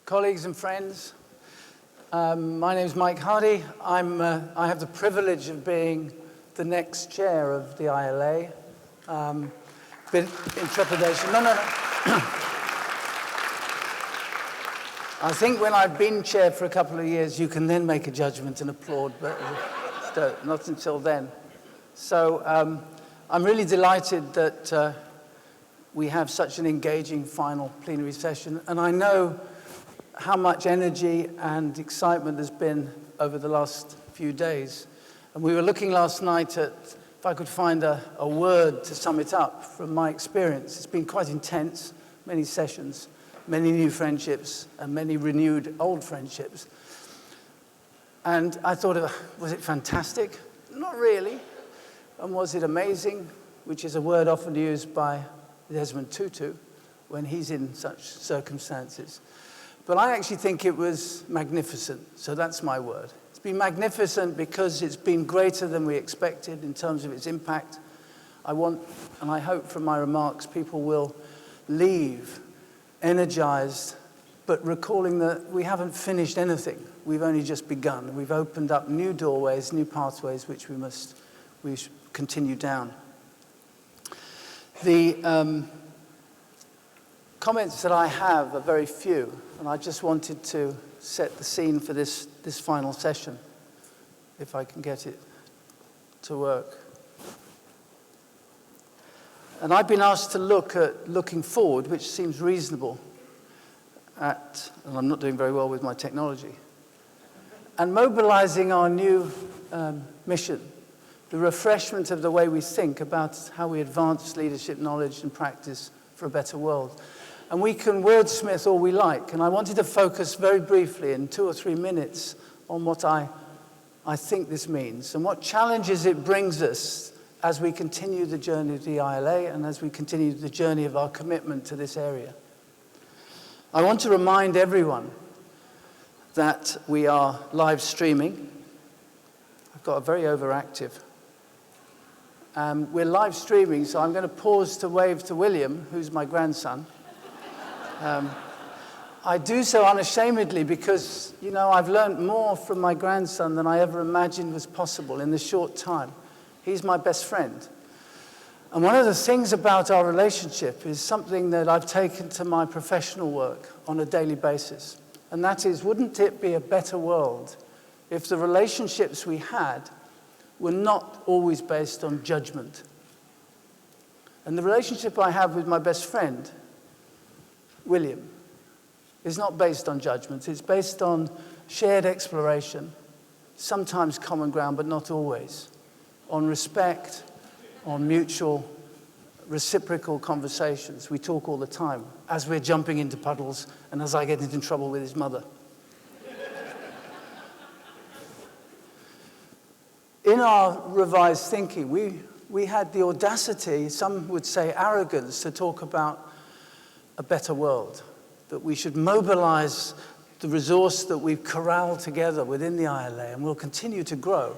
Colleagues and friends, my name is Mike Hardy. I have the privilege of being the next chair of the ILA. Bit in trepidation. No. I think when I've been chair for a couple of years, you can then make a judgment and applaud, but not until then. So I'm really delighted that we have such an engaging final plenary session, and I know how much energy and excitement there's been over the last few days. And we were looking last night at if I could find a word to sum it up from my experience. It's been quite intense, many sessions, many new friendships, and many renewed old friendships. And I thought, was it fantastic? Not really. And was it amazing? Which is a word often used by Desmond Tutu when he's in such circumstances. But I actually think it was magnificent, so that's my word. It's been magnificent because it's been greater than we expected in terms of its impact. I want, and I hope from my remarks, people will leave energized, but recalling that we haven't finished anything. We've only just begun. We've opened up new doorways, new pathways, which we should continue down. The comments that I have are very few, and I just wanted to set the scene for this final session, if I can get it to work. And I've been asked to look at looking forward, which seems reasonable, and I'm not doing very well with my technology, and mobilizing our new mission, the refreshment of the way we think about how we advance leadership, knowledge, and practice for a better world. And we can wordsmith all we like, and I wanted to focus very briefly in 2 or 3 minutes on what I think this means and what challenges it brings us as we continue the journey of the ILA and as we continue the journey of our commitment to this area. I want to remind everyone that we are live streaming. I've got a very overactive. We're live streaming, so I'm going to pause to wave to William, who's my grandson. I do so unashamedly because, you know, I've learned more from my grandson than I ever imagined was possible in the short time. He's my best friend. And one of the things about our relationship is something that I've taken to my professional work on a daily basis. And that is, wouldn't it be a better world if the relationships we had were not always based on judgment? And the relationship I have with my best friend, William, is not based on judgment. It's based on shared exploration, sometimes common ground, but not always, on respect, on mutual, reciprocal conversations. We talk all the time as we're jumping into puddles and as I get into trouble with his mother. In our revised thinking, we had the audacity, some would say arrogance, to talk about a better world, that we should mobilize the resource that we've corralled together within the ILA, and will continue to grow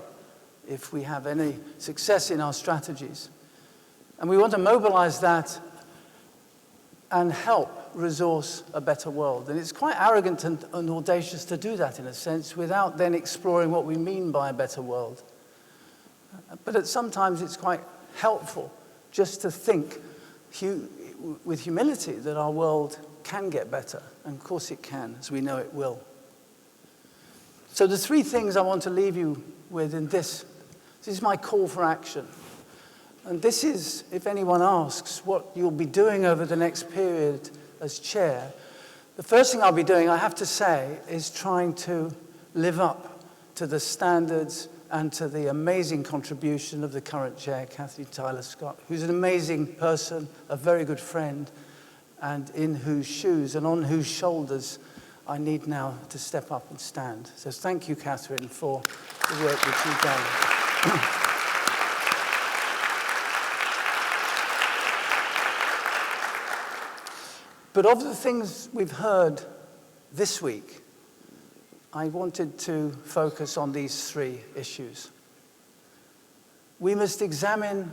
if we have any success in our strategies. And we want to mobilize that and help resource a better world. And it's quite arrogant and audacious to do that in a sense without then exploring what we mean by a better world. But sometimes it's quite helpful just to think with humility that our world can get better. And of course it can, as we know it will. So the 3 things I want to leave you with in this is my call for action. And this is, if anyone asks, what you'll be doing over the next period as chair. The first thing I'll be doing, I have to say, is trying to live up to the standards and to the amazing contribution of the current chair, Kathy Tyler-Scott, who's an amazing person, a very good friend, and in whose shoes and on whose shoulders I need now to step up and stand. So thank you, Catherine, for the work that you've done. But of the things we've heard this week, I wanted to focus on these 3 issues. We must examine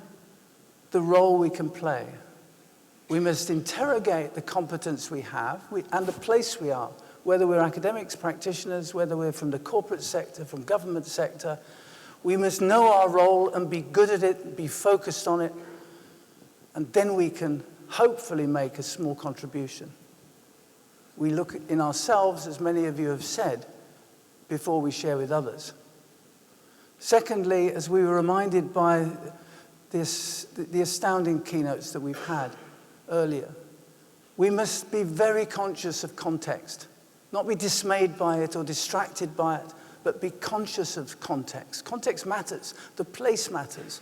the role we can play We must interrogate the competence we have and the place we are, whether we're academics, practitioners, whether we're from the corporate sector, from government sector. We must know our role and be good at it, be focused on it, and then we can hopefully make a small contribution. We look in ourselves, as many of you have said, before we share with others. Secondly, as we were reminded by the astounding keynotes that we've had earlier, we must be very conscious of context, not be dismayed by it or distracted by it, but be conscious of context. Context matters. The place matters.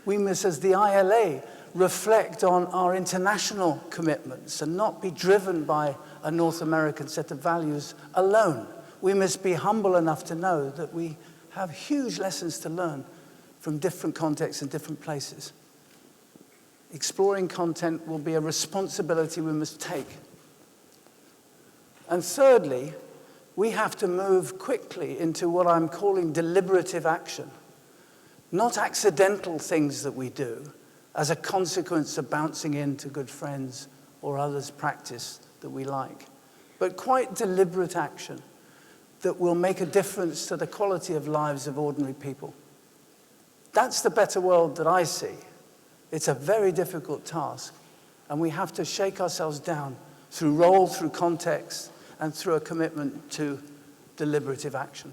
We must, as the ILA, reflect on our international commitments and not be driven by a North American set of values alone. We must be humble enough to know that we have huge lessons to learn from different contexts and different places. Exploring content will be a responsibility we must take. And thirdly, we have to move quickly into what I'm calling deliberative action. Not accidental things that we do as a consequence of bouncing into good friends or others' practice that we like, but quite deliberate action that will make a difference to the quality of lives of ordinary people. That's the better world that I see. It's a very difficult task, and we have to shake ourselves down through role, through context, and through a commitment to deliberative action.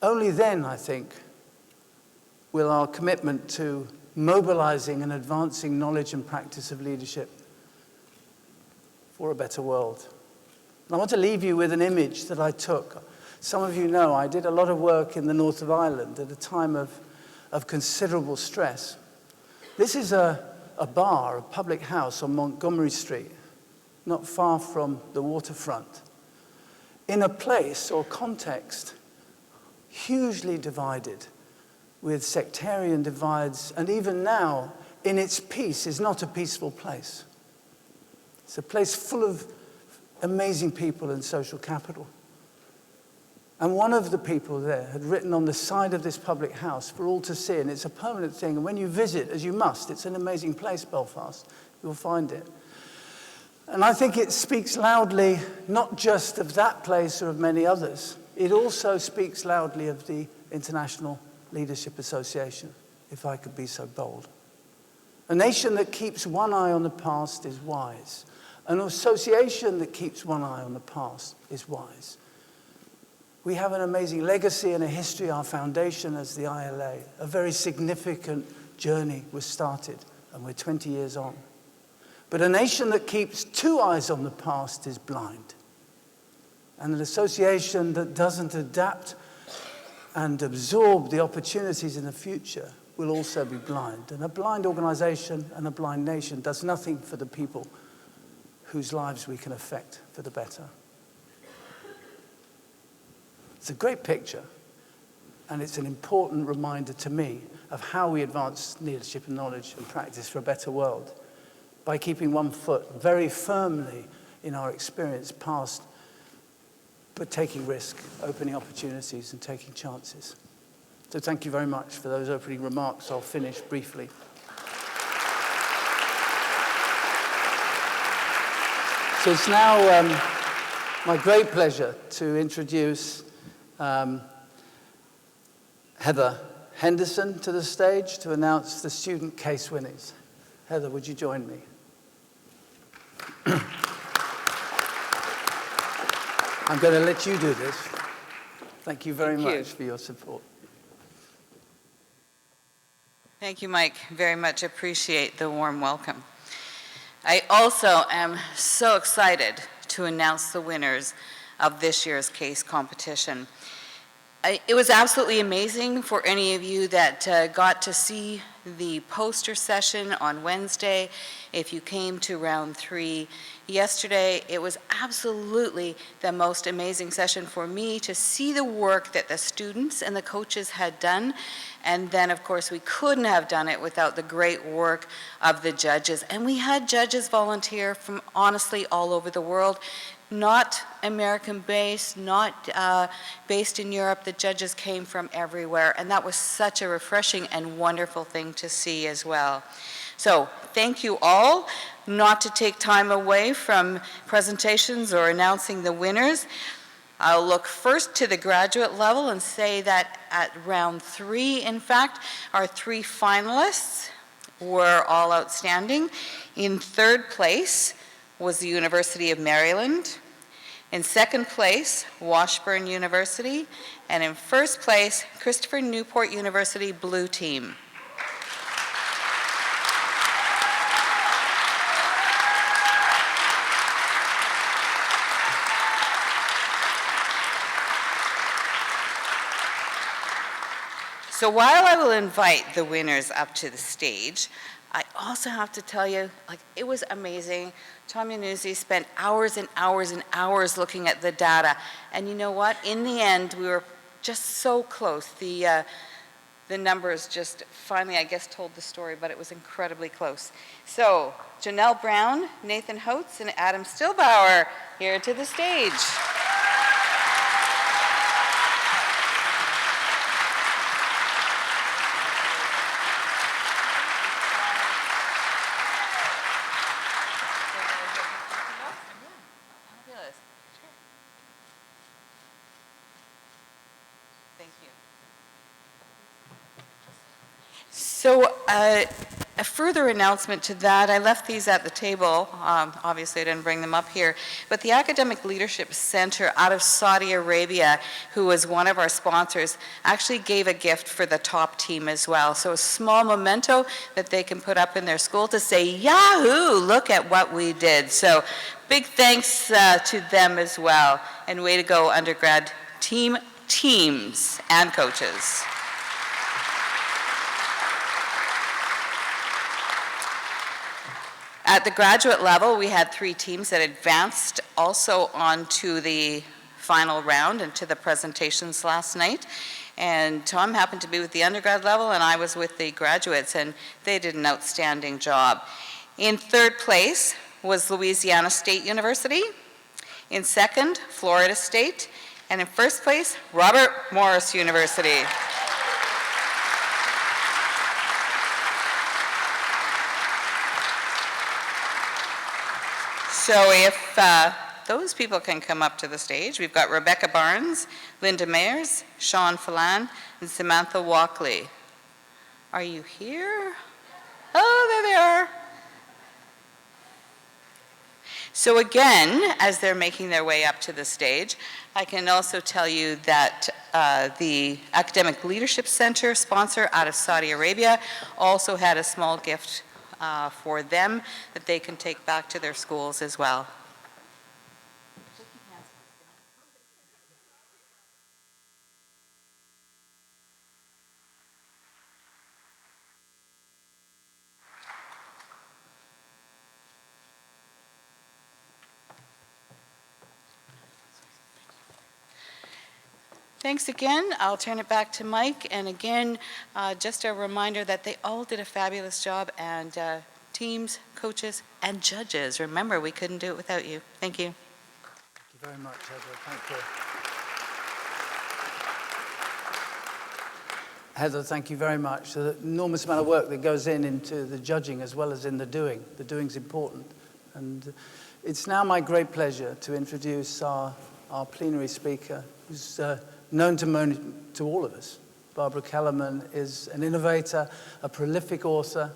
Only then, I think, will our commitment to mobilizing and advancing knowledge and practice of leadership for a better world. And I want to leave you with an image that I took. Some of you know I did a lot of work in the north of Ireland at a time of considerable stress. This is a bar, a public house on Montgomery Street, not far from the waterfront, in a place or context hugely divided with sectarian divides, and even now, in its peace, is not a peaceful place. It's a place full of amazing people and social capital. And one of the people there had written on the side of this public house for all to see, and it's a permanent thing, and when you visit, as you must, it's an amazing place, Belfast, you'll find it. And I think it speaks loudly, not just of that place or of many others, it also speaks loudly of the International Leadership Association, if I could be so bold. A nation that keeps one eye on the past is wise. An association that keeps one eye on the past is wise. We have an amazing legacy and a history, our foundation as the ILA. A very significant journey was started, and we're 20 years on. But a nation that keeps two eyes on the past is blind. And an association that doesn't adapt and absorb the opportunities in the future will also be blind. And a blind organization and a blind nation does nothing for the people whose lives we can affect for the better. It's a great picture, and it's an important reminder to me of how we advance leadership and knowledge and practice for a better world by keeping one foot very firmly in our experience past, but taking risk, opening opportunities, and taking chances. So thank you very much for those opening remarks. I'll finish briefly. So it's now my great pleasure to introduce Heather Henderson to the stage to announce the student case winners. Heather, would you join me? I'm going to let you do this. Thank you very much for your support. Thank you, Mike. Very much appreciate the warm welcome. I also am so excited to announce the winners of this year's case competition. It was absolutely amazing for any of you that got to see the poster session on Wednesday. If you came to round 3 yesterday, it was absolutely the most amazing session for me to see the work that the students and the coaches had done. And then, of course, we couldn't have done it without the great work of the judges. And we had judges volunteer from honestly all over the world. not American-based, not based in Europe. The judges came from everywhere, and that was such a refreshing and wonderful thing to see as well. So thank you all. Not to take time away from presentations or announcing the winners, I'll look first to the graduate level and say that at round 3, in fact, our 3 finalists were all outstanding. In 3rd place was the University of Maryland. In 2nd place, Washburn University. And in 1st place, Christopher Newport University Blue Team. So while I will invite the winners up to the stage, I also have to tell you, it was amazing. Tom Yanuzzi spent hours and hours and hours looking at the data. And you know what? In the end, we were just so close. The numbers just finally, I guess, told the story, but it was incredibly close. So Janelle Brown, Nathan Holtz, and Adam Stillbauer here to the stage. So a further announcement to that, I left these at the table. Obviously, I didn't bring them up here. But the Academic Leadership Center out of Saudi Arabia, who was one of our sponsors, actually gave a gift for the top team as well. So a small memento that they can put up in their school to say, Yahoo, look at what we did. So big thanks to them as well. And way to go, undergrad teams and coaches. At the graduate level, we had 3 teams that advanced also on to the final round and to the presentations last night. And Tom happened to be with the undergrad level, and I was with the graduates, and they did an outstanding job. In 3rd place was Louisiana State University. In 2nd, Florida State. And in 1st place, Robert Morris University. So if those people can come up to the stage, we've got Rebecca Barnes, Linda Mayers, Sean Phelan, and Samantha Walkley. Are you here? Oh, there they are. So again, as they're making their way up to the stage, I can also tell you that the Academic Leadership Center sponsor out of Saudi Arabia also had a small gift for them that they can take back to their schools as well. Thanks again. I'll turn it back to Mike. And again, just a reminder that they all did a fabulous job, and teams, coaches, and judges. Remember, we couldn't do it without you. Thank you. Thank you very much, Heather. Thank you. Heather, thank you very much. The enormous amount of work that goes into the judging as well as in the doing. The doing's important. And it's now my great pleasure to introduce our plenary speaker, who's known to all of us. Barbara Kellerman is an innovator, a prolific author,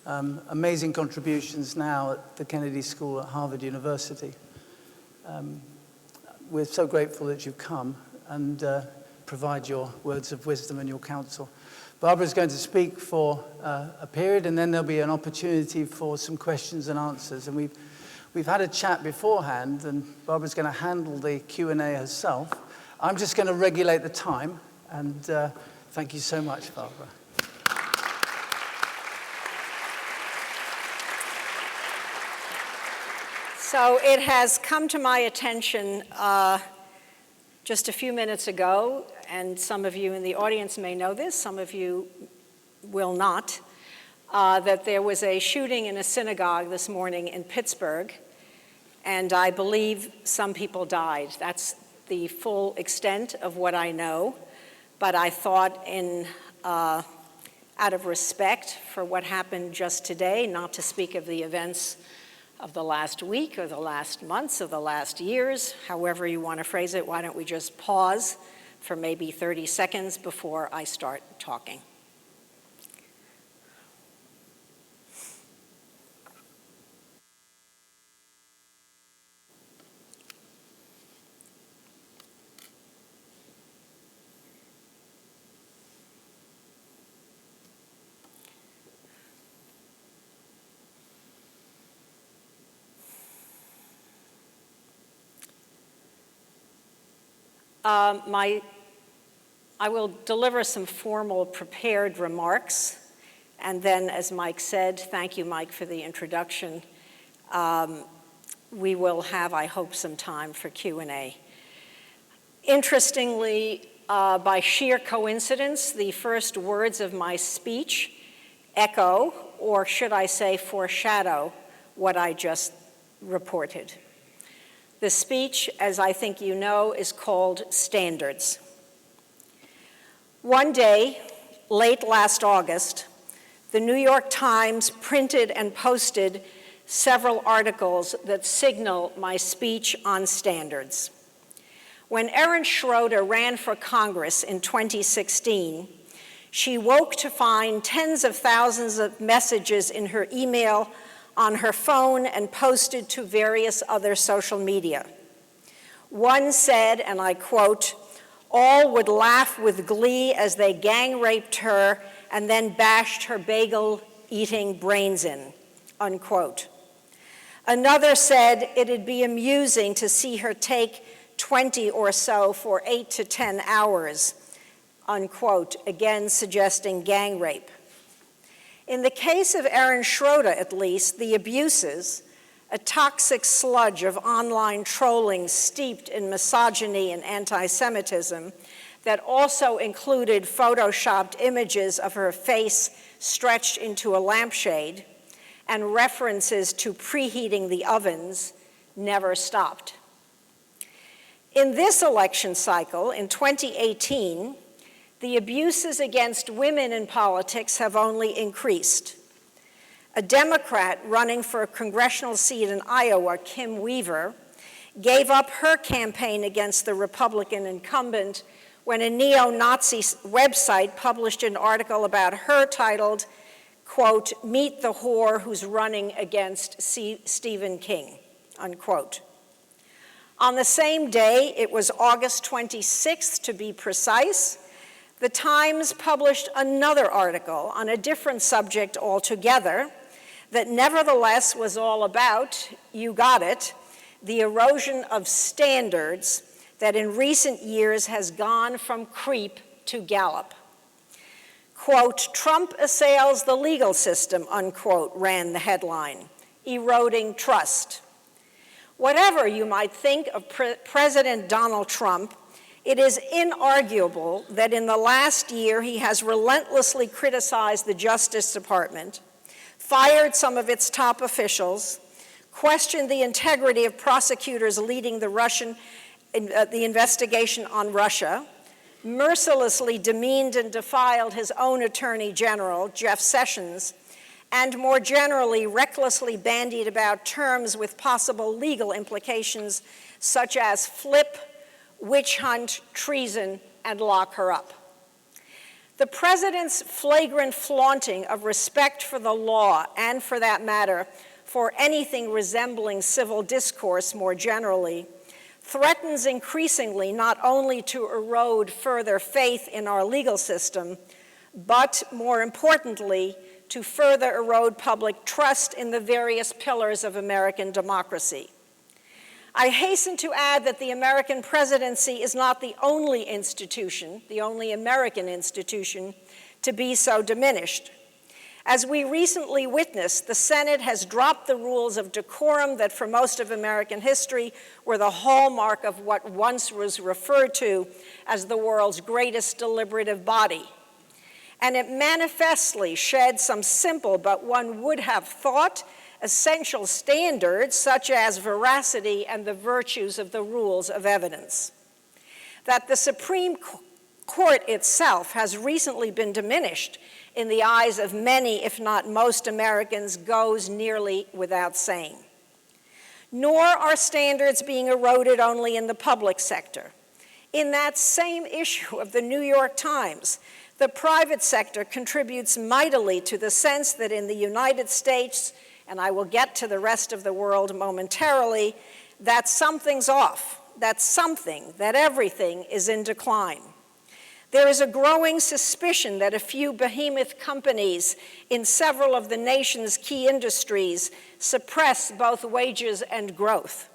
amazing contributions now at the Kennedy School at Harvard University. We're so grateful that you've come and provide your words of wisdom and your counsel. Barbara's going to speak for a period, and then there'll be an opportunity for some questions and answers. And we've had a chat beforehand, and Barbara's going to handle the Q&A herself. I'm just going to regulate the time, and thank you so much, Barbara. So it has come to my attention just a few minutes ago, and some of you in the audience may know this, some of you will not, that there was a shooting in a synagogue this morning in Pittsburgh. and I believe some people died. That's the full extent of what I know, but I thought out of respect for what happened just today, not to speak of the events of the last week or the last months or the last years, however you want to phrase it, why don't we just pause for maybe 30 seconds before I start talking. I will deliver some formal prepared remarks, and then, as Mike said, thank you, Mike, for the introduction, we will have, I hope, some time for Q&A. Interestingly, by sheer coincidence, the first words of my speech echo, or should I say foreshadow, what I just reported. The speech, as I think you know, is called Standards. One day, late last August, the New York Times printed and posted several articles that signal my speech on standards. When Erin Schroeder ran for Congress in 2016, she woke to find tens of thousands of messages in her email, on her phone, and posted to various other social media. One said, and I quote, "All would laugh with glee as they gang raped her and then bashed her bagel-eating brains in," unquote. Another said it'd be amusing to see her take 20 or so for 8 to 10 hours, unquote, again suggesting gang rape. In the case of Erin Schroeder, at least, the abuses, a toxic sludge of online trolling steeped in misogyny and anti-Semitism that also included photoshopped images of her face stretched into a lampshade and references to preheating the ovens, never stopped. In this election cycle, in 2018, the abuses against women in politics have only increased. A Democrat running for a congressional seat in Iowa, Kim Weaver, gave up her campaign against the Republican incumbent when a neo-Nazi website published an article about her titled, quote, "Meet the whore who's running against Stephen King," unquote. On the same day, it was August 26th to be precise, the Times published another article on a different subject altogether that nevertheless was all about, you got it, the erosion of standards that in recent years has gone from creep to gallop. Quote, "Trump assails the legal system," unquote, ran the headline, eroding trust. Whatever you might think of President Donald Trump, it is inarguable that in the last year he has relentlessly criticized the Justice Department, fired some of its top officials, questioned the integrity of prosecutors leading the investigation on Russia, mercilessly demeaned and defiled his own Attorney General, Jeff Sessions, and more generally recklessly bandied about terms with possible legal implications such as flip, witch hunt, treason, and lock her up. The president's flagrant flaunting of respect for the law, and for that matter, for anything resembling civil discourse more generally, threatens increasingly not only to erode further faith in our legal system, but more importantly, to further erode public trust in the various pillars of American democracy. I hasten to add that the American presidency is not the only institution, the only American institution, to be so diminished. As we recently witnessed, the Senate has dropped the rules of decorum that for most of American history were the hallmark of what once was referred to as the world's greatest deliberative body. and it manifestly shed some simple, but one would have thought, essential standards such as veracity and the virtues of the rules of evidence. That the Supreme Court itself has recently been diminished in the eyes of many, if not most Americans, goes nearly without saying. Nor are standards being eroded only in the public sector. In that same issue of the New York Times, the private sector contributes mightily to the sense that in the United States, and I will get to the rest of the world momentarily, that something's off, that everything is in decline. There is a growing suspicion that a few behemoth companies in several of the nation's key industries suppress both wages and growth.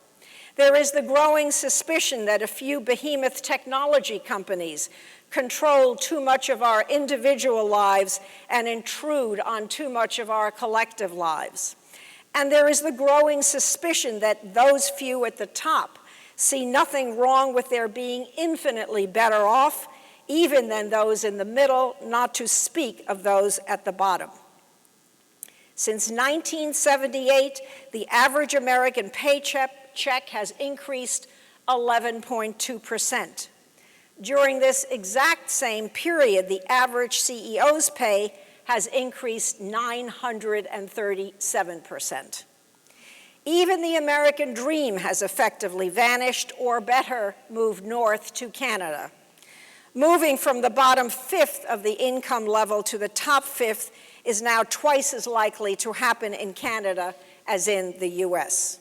There is the growing suspicion that a few behemoth technology companies control too much of our individual lives and intrude on too much of our collective lives. And there is the growing suspicion that those few at the top see nothing wrong with their being infinitely better off even than those in the middle, not to speak of those at the bottom. Since 1978, the average American paycheck has increased 11.2%. During this exact same period, the average CEO's pay has increased 937%. Even the American dream has effectively vanished, or better, moved north to Canada. Moving from the bottom fifth of the income level to the top fifth is now twice as likely to happen in Canada as in the US.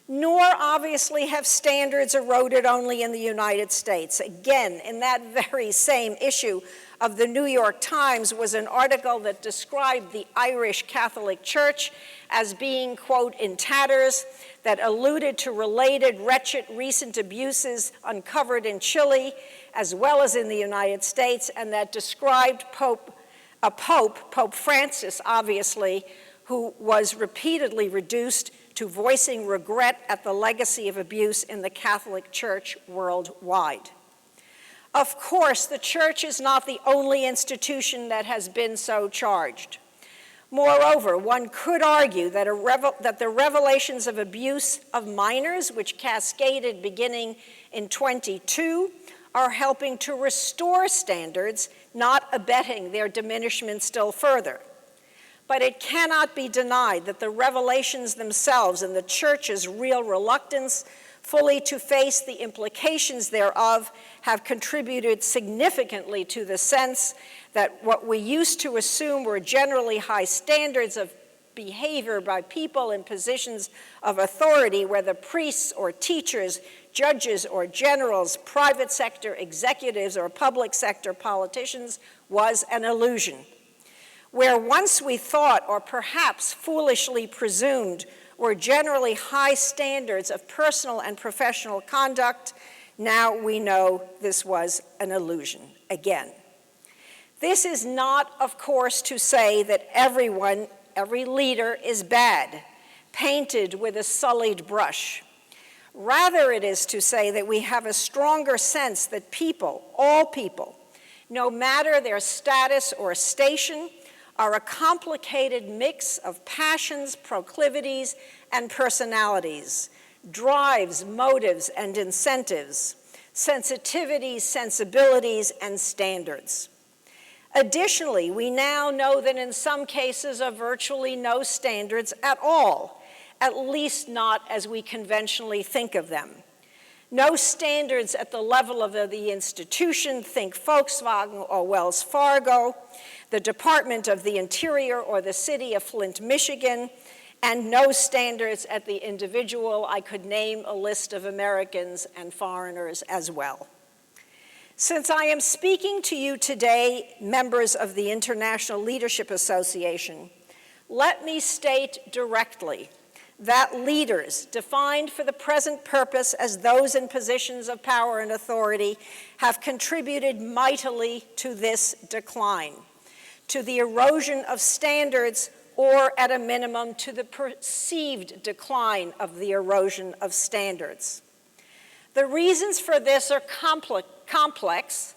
Nor, obviously, have standards eroded only in the United States. Again, in that very same issue of the New York Times was an article that described the Irish Catholic Church as being, quote, in tatters, that alluded to related wretched recent abuses uncovered in Chile, as well as in the United States, and that described Pope Francis, obviously, who was repeatedly reduced to voicing regret at the legacy of abuse in the Catholic Church worldwide. Of course, the church is not the only institution that has been so charged. Moreover, one could argue that, the revelations of abuse of minors, which cascaded beginning in 22, are helping to restore standards, not abetting their diminishment still further. But it cannot be denied that the revelations themselves and the church's real reluctance fully to face the implications thereof have contributed significantly to the sense that what we used to assume were generally high standards of behavior by people in positions of authority, whether priests or teachers, judges or generals, private sector executives or public sector politicians, was an illusion. Where once we thought, or perhaps foolishly presumed, were generally high standards of personal and professional conduct, now we know this was an illusion again. This is not, of course, to say that every leader is bad, painted with a sullied brush. Rather, it is to say that we have a stronger sense that people, all people, no matter their status or station, are a complicated mix of passions, proclivities, and personalities, drives, motives, and incentives, sensitivities, sensibilities, and standards. Additionally, we now know that in some cases are virtually no standards at all, at least not as we conventionally think of them. No standards at the level of the institution, think Volkswagen or Wells Fargo, the Department of the Interior or the city of Flint, Michigan, and no standards at the individual. I could name a list of Americans and foreigners as well. Since I am speaking to you today, members of the International Leadership Association, let me state directly that leaders, defined for the present purpose as those in positions of power and authority, have contributed mightily to this decline, to the erosion of standards, or at a minimum to the perceived decline of the erosion of standards. The reasons for this are complex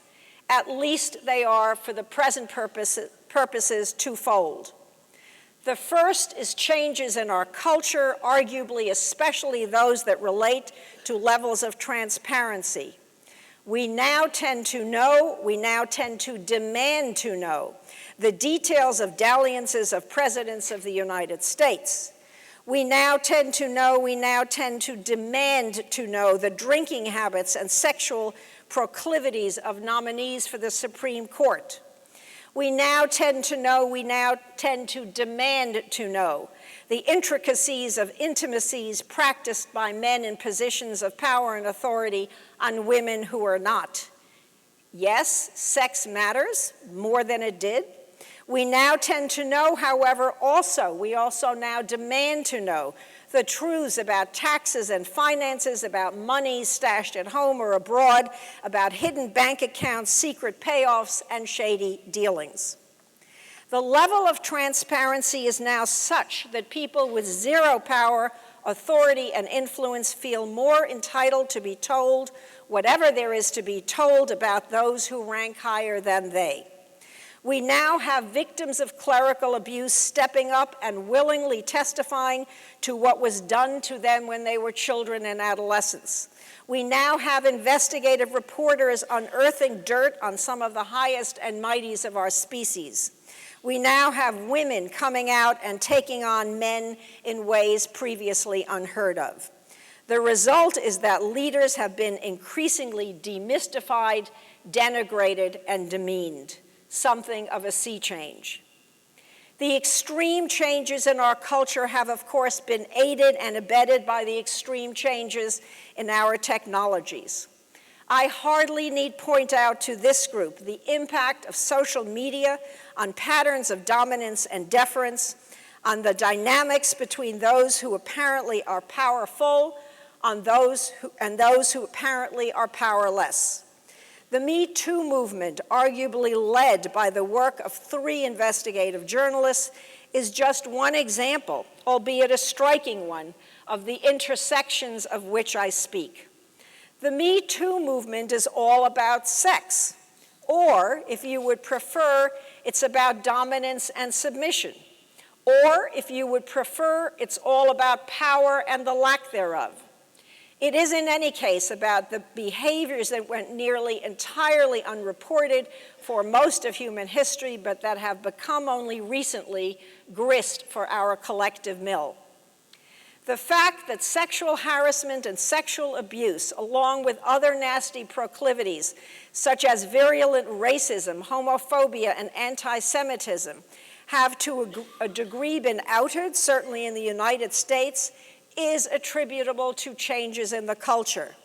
At least they are, for the present purposes, twofold. The first is changes in our culture, arguably especially those that relate to levels of transparency. We now tend to know, we now tend to demand to know the details of dalliances of presidents of the United States. We now tend to know, we now tend to demand to know the drinking habits and sexual proclivities of nominees for the Supreme Court. We now tend to know, we now tend to demand to know the intricacies of intimacies practiced by men in positions of power and authority on women who are not. Yes, sex matters more than it did. We now tend to know, however, we also now demand to know the truths about taxes and finances, about money stashed at home or abroad, about hidden bank accounts, secret payoffs, and shady dealings. The level of transparency is now such that people with zero power, authority, and influence feel more entitled to be told whatever there is to be told about those who rank higher than they. We now have victims of clerical abuse stepping up and willingly testifying to what was done to them when they were children and adolescents. We now have investigative reporters unearthing dirt on some of the highest and mightiest of our species. We now have women coming out and taking on men in ways previously unheard of. The result is that leaders have been increasingly demystified, denigrated, and demeaned. Something of a sea change. The extreme changes in our culture have, of course, been aided and abetted by the extreme changes in our technologies. I hardly need point out to this group the impact of social media on patterns of dominance and deference, on the dynamics between those who apparently are powerful and those who apparently are powerless. The Me Too movement, arguably led by the work of 3 investigative journalists, is just one example, albeit a striking one, of the intersections of which I speak. The Me Too movement is all about sex, or, if you would prefer, it's about dominance and submission, or, if you would prefer, it's all about power and the lack thereof. It is, in any case, about the behaviors that went nearly entirely unreported for most of human history, but that have become only recently grist for our collective mill. The fact that sexual harassment and sexual abuse, along with other nasty proclivities, such as virulent racism, homophobia, and anti-Semitism, have to a degree been outed, certainly in the United States, is attributable to changes in the culture.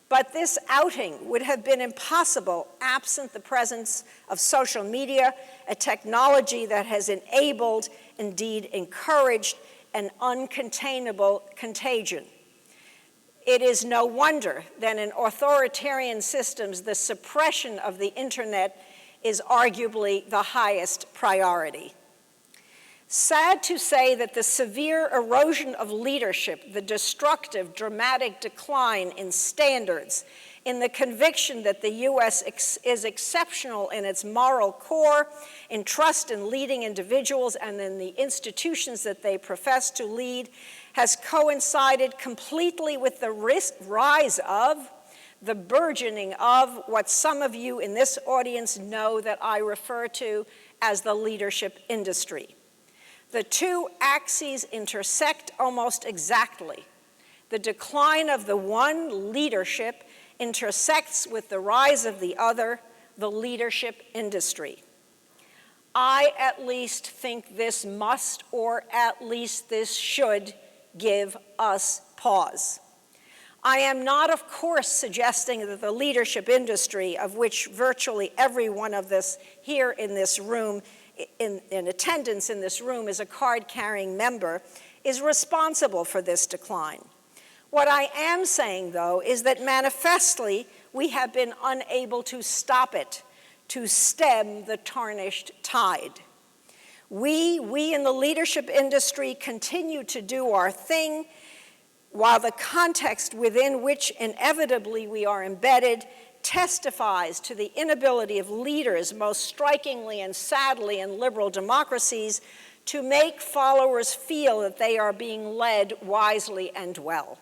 But this outing would have been impossible absent the presence of social media, a technology that has enabled, indeed encouraged, an uncontainable contagion. It is no wonder that in authoritarian systems, the suppression of the internet is arguably the highest priority. Sad to say that the severe erosion of leadership, the destructive, dramatic decline in standards, in the conviction that the U.S. is exceptional in its moral core, in trust in leading individuals and in the institutions that they profess to lead, has coincided completely with the rise of, the burgeoning of, what some of you in this audience know that I refer to as the leadership industry. The 2 axes intersect almost exactly. The decline of the one, leadership, intersects with the rise of the other, the leadership industry. I at least think this must, or at least this should, give us pause. I am not, of course, suggesting that the leadership industry, of which virtually every one of us here in this room in attendance in this room is a card-carrying member, is responsible for this decline. What I am saying, though, is that manifestly we have been unable to stop it, to stem the tarnished tide. We in the leadership industry continue to do our thing, while the context within which inevitably we are embedded testifies to the inability of leaders, most strikingly and sadly in liberal democracies, to make followers feel that they are being led wisely and well.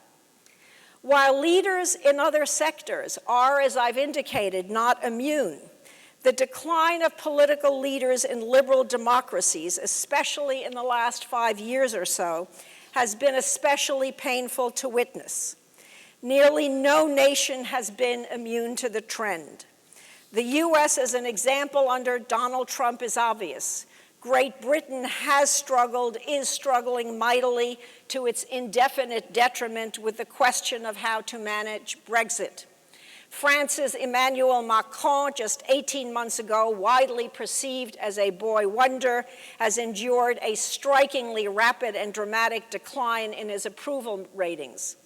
While leaders in other sectors are, as I've indicated, not immune, the decline of political leaders in liberal democracies, especially in the last 5 years or so, has been especially painful to witness. Nearly no nation has been immune to the trend. The US, as an example, under Donald Trump is obvious. Great Britain has struggled, is struggling mightily to its indefinite detriment with the question of how to manage Brexit. France's Emmanuel Macron, just 18 months ago, widely perceived as a boy wonder, has endured a strikingly rapid and dramatic decline in his approval ratings.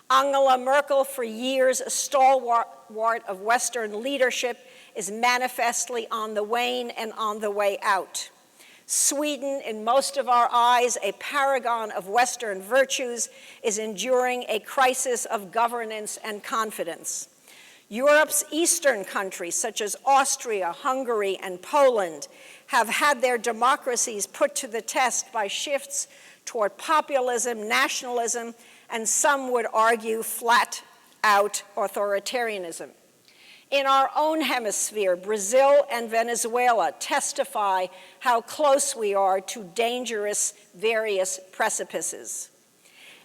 Angela Merkel, for years a stalwart of Western leadership, is manifestly on the wane and on the way out. Sweden, in most of our eyes, a paragon of Western virtues, is enduring a crisis of governance and confidence. Europe's eastern countries, such as Austria, Hungary, and Poland, have had their democracies put to the test by shifts toward populism, nationalism, and some would argue flat-out authoritarianism. In our own hemisphere, Brazil and Venezuela testify how close we are to dangerous various precipices.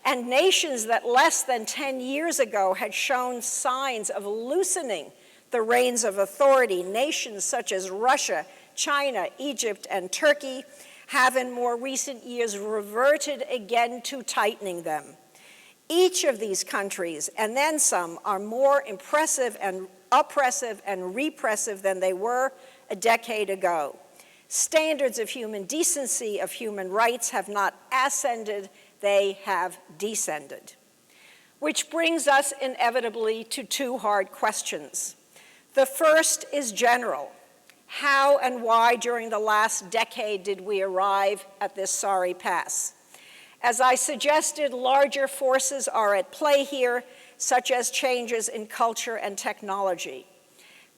And nations that less than 10 years ago had shown signs of loosening the reins of authority, nations such as Russia, China, Egypt, and Turkey, have in more recent years reverted again to tightening them. Each of these countries, and then some, are more impressive and oppressive and repressive than they were a decade ago. Standards of human decency, of human rights have not ascended, they have descended. Which brings us inevitably to two hard questions. The first is general. How and why during the last decade did we arrive at this sorry pass? As I suggested, larger forces are at play here, such as changes in culture and technology.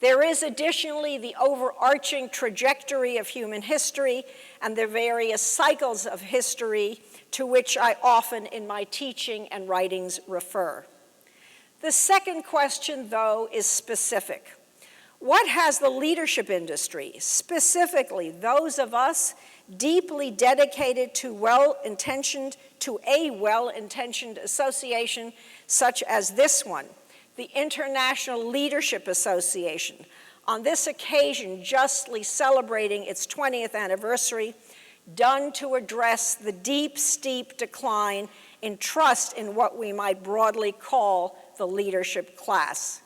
There is additionally the overarching trajectory of human history and the various cycles of history to which I often in my teaching and writings refer. The second question, though, is specific. What has the leadership industry, specifically those of us deeply dedicated to a well-intentioned association such as this one, the International Leadership Association, on this occasion justly celebrating its 20th anniversary, done to address the deep, steep decline in trust in what we might broadly call the leadership class?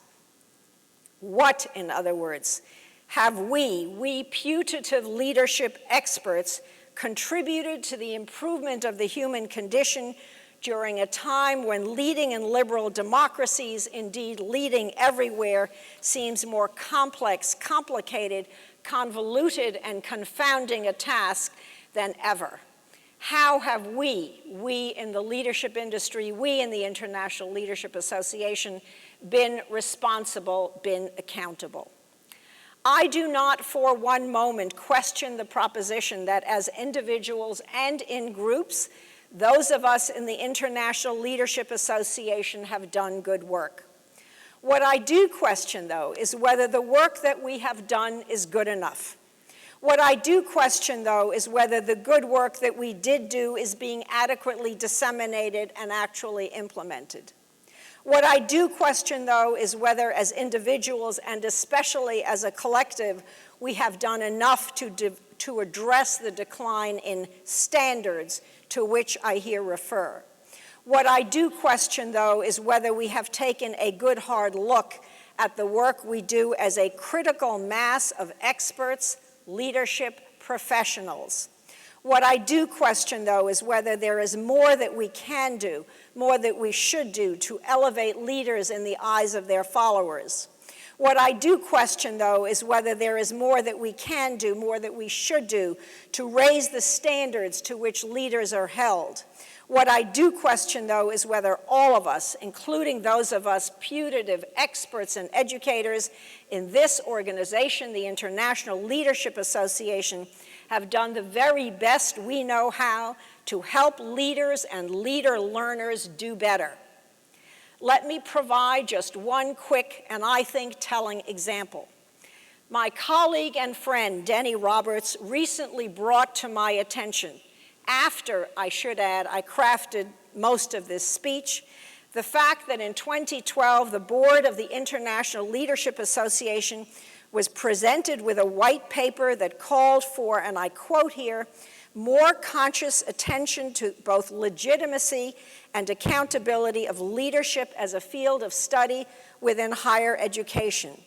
What, in other words, have we putative leadership experts, contributed to the improvement of the human condition during a time when leading in liberal democracies, indeed leading everywhere, seems more complex, complicated, convoluted, and confounding a task than ever? How have we in the leadership industry, we in the International Leadership Association, been responsible, been accountable? I do not for one moment question the proposition that as individuals and in groups, those of us in the International Leadership Association have done good work. What I do question, though, is whether the work that we have done is good enough. What I do question, though, is whether the good work that we did do is being adequately disseminated and actually implemented. What I do question, though, is whether as individuals and especially as a collective, we have done enough to address the decline in standards to which I here refer. What I do question, though, is whether we have taken a good hard look at the work we do as a critical mass of experts, leadership professionals. What I do question, though, is whether there is more that we can do, more that we should do to elevate leaders in the eyes of their followers. What I do question, though, is whether there is more that we can do, more that we should do, to raise the standards to which leaders are held. What I do question, though, is whether all of us, including those of us putative experts and educators in this organization, the International Leadership Association, have done the very best we know how to help leaders and leader learners do better. Let me provide just one quick and I think telling example. My colleague and friend, Denny Roberts, recently brought to my attention, after, I should add, I crafted most of this speech, the fact that in 2012, the board of the International Leadership Association was presented with a white paper that called for, and I quote here, more conscious attention to both legitimacy and accountability of leadership as a field of study within higher education.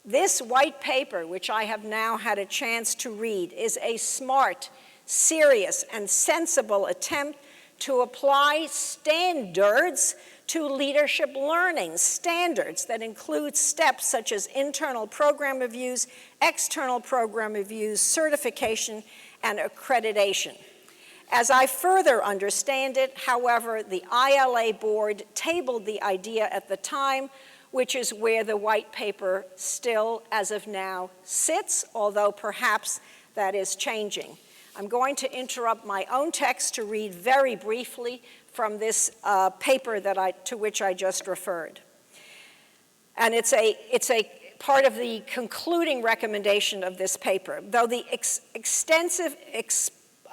This white paper, which I have now had a chance to read, is a smart, serious, and sensible attempt to apply standards to leadership learning, standards that include steps such as internal program reviews, external program reviews, certification, and accreditation. As I further understand it, however, the ILA board tabled the idea at the time, which is where the white paper still, as of now, sits, although perhaps that is changing. I'm going to interrupt my own text to read very briefly from this paper to which I just referred. And it's a part of the concluding recommendation of this paper. Though the extensive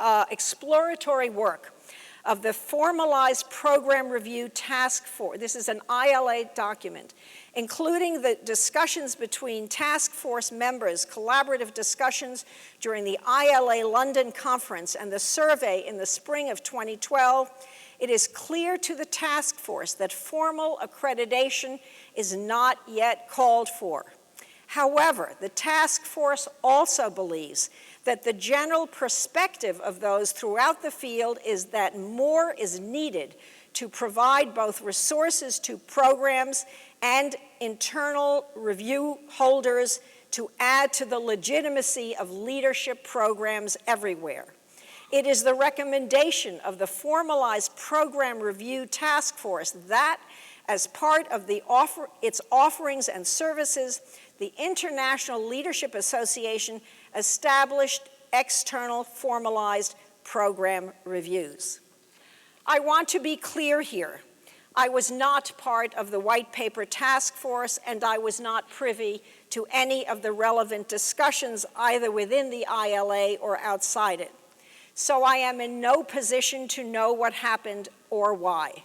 exploratory work of the Formalized Program Review Task Force, this is an ILA document, including the discussions between task force members, collaborative discussions during the ILA London conference, and the survey in the spring of 2012, it is clear to the task force that formal accreditation is not yet called for. However, the task force also believes that the general perspective of those throughout the field is that more is needed to provide both resources to programs and internal review holders to add to the legitimacy of leadership programs everywhere. It is the recommendation of the Formalized Program Review Task Force that, as part of its offerings and services, the International Leadership Association established external formalized program reviews. I want to be clear here. I was not part of the white paper task force, and I was not privy to any of the relevant discussions either within the ILA or outside it. So I am in no position to know what happened or why.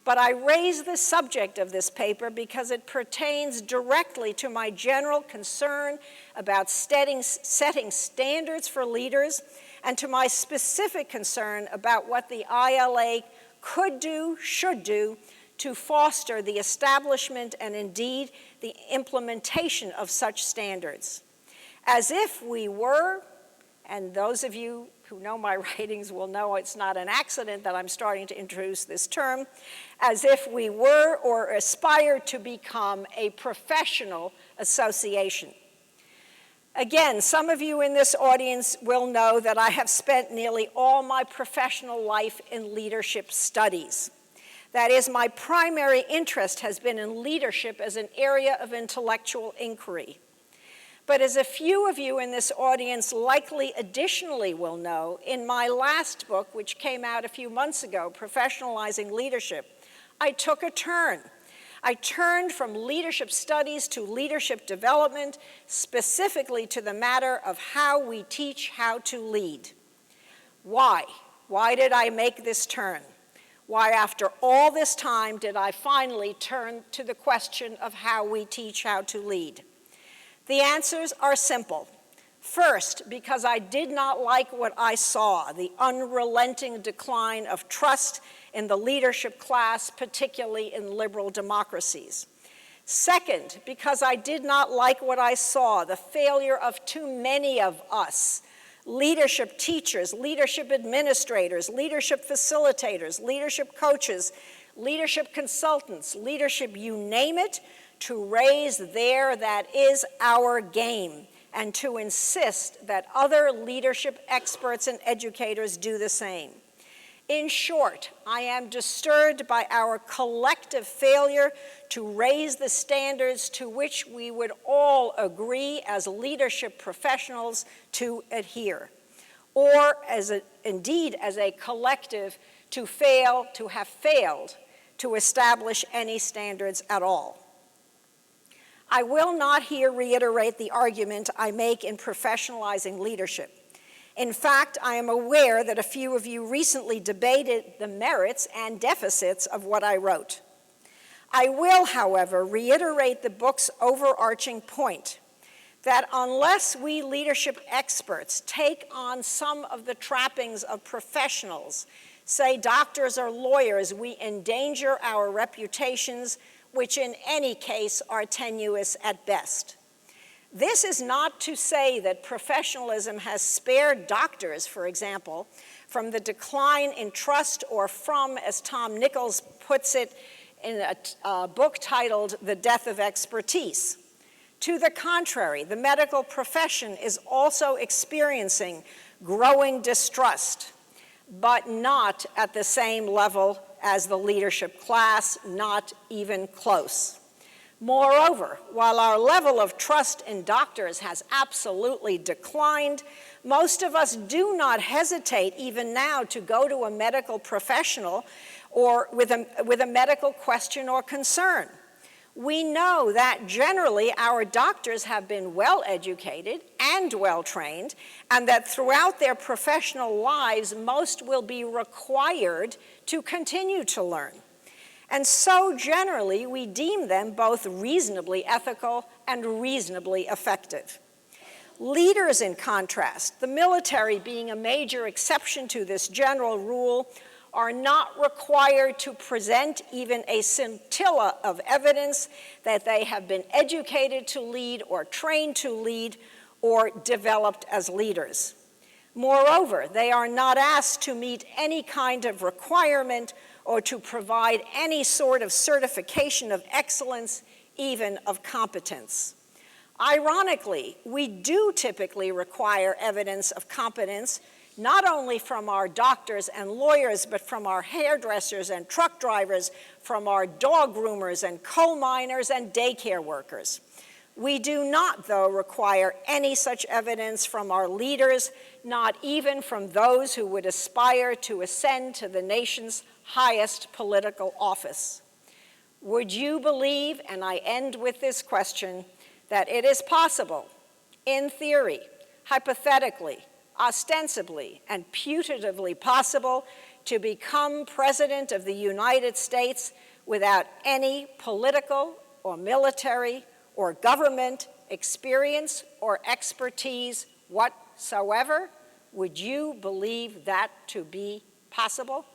But I raise the subject of this paper because it pertains directly to my general concern about setting standards for leaders and to my specific concern about what the ILA could do, should do, to foster the establishment and indeed the implementation of such standards. As if we were, and those of you who know my writings will know it's not an accident that I'm starting to introduce this term, as if we were or aspired to become a professional association. Again, some of you in this audience will know that I have spent nearly all my professional life in leadership studies. That is, my primary interest has been in leadership as an area of intellectual inquiry. But as a few of you in this audience likely additionally will know, in my last book, which came out a few months ago, Professionalizing Leadership, I took a turn. I turned from leadership studies to leadership development, specifically to the matter of how we teach how to lead. Why? Why did I make this turn? Why, after all this time, did I finally turn to the question of how we teach how to lead? The answers are simple. First, because I did not like what I saw, the unrelenting decline of trust in the leadership class, particularly in liberal democracies. Second, because I did not like what I saw, the failure of too many of us, leadership teachers, leadership administrators, leadership facilitators, leadership coaches, leadership consultants, leadership, you name it, to raise that is our game, and to insist that other leadership experts and educators do the same. In short, I am disturbed by our collective failure to raise the standards to which we would all agree as leadership professionals to adhere, or indeed as a collective to have failed to establish any standards at all. I will not here reiterate the argument I make in professionalizing leadership. In fact, I am aware that a few of you recently debated the merits and deficits of what I wrote. I will, however, reiterate the book's overarching point that unless we leadership experts take on some of the trappings of professionals, say doctors or lawyers, we endanger our reputations, which in any case are tenuous at best. This is not to say that professionalism has spared doctors, for example, from the decline in trust or from, as Tom Nichols puts it in a book titled The Death of Expertise. To the contrary, the medical profession is also experiencing growing distrust, but not at the same level as the leadership class, not even close. Moreover, while our level of trust in doctors has absolutely declined, most of us do not hesitate even now to go to a medical professional or with a medical question or concern. We know that generally our doctors have been well educated and well trained, and that throughout their professional lives, most will be required to continue to learn. And so generally, we deem them both reasonably ethical and reasonably effective. Leaders, in contrast, the military being a major exception to this general rule, are not required to present even a scintilla of evidence that they have been educated to lead or trained to lead or developed as leaders. Moreover, they are not asked to meet any kind of requirement or to provide any sort of certification of excellence, even of competence. Ironically, we do typically require evidence of competence not only from our doctors and lawyers, but from our hairdressers and truck drivers, from our dog groomers and coal miners and daycare workers. We do not, though, require any such evidence from our leaders, not even from those who would aspire to ascend to the nation's highest political office. Would you believe, and I end with this question, that it is possible, in theory, hypothetically, ostensibly, and putatively possible to become President of the United States without any political or military or government experience or expertise whatsoever? Would you believe that to be possible?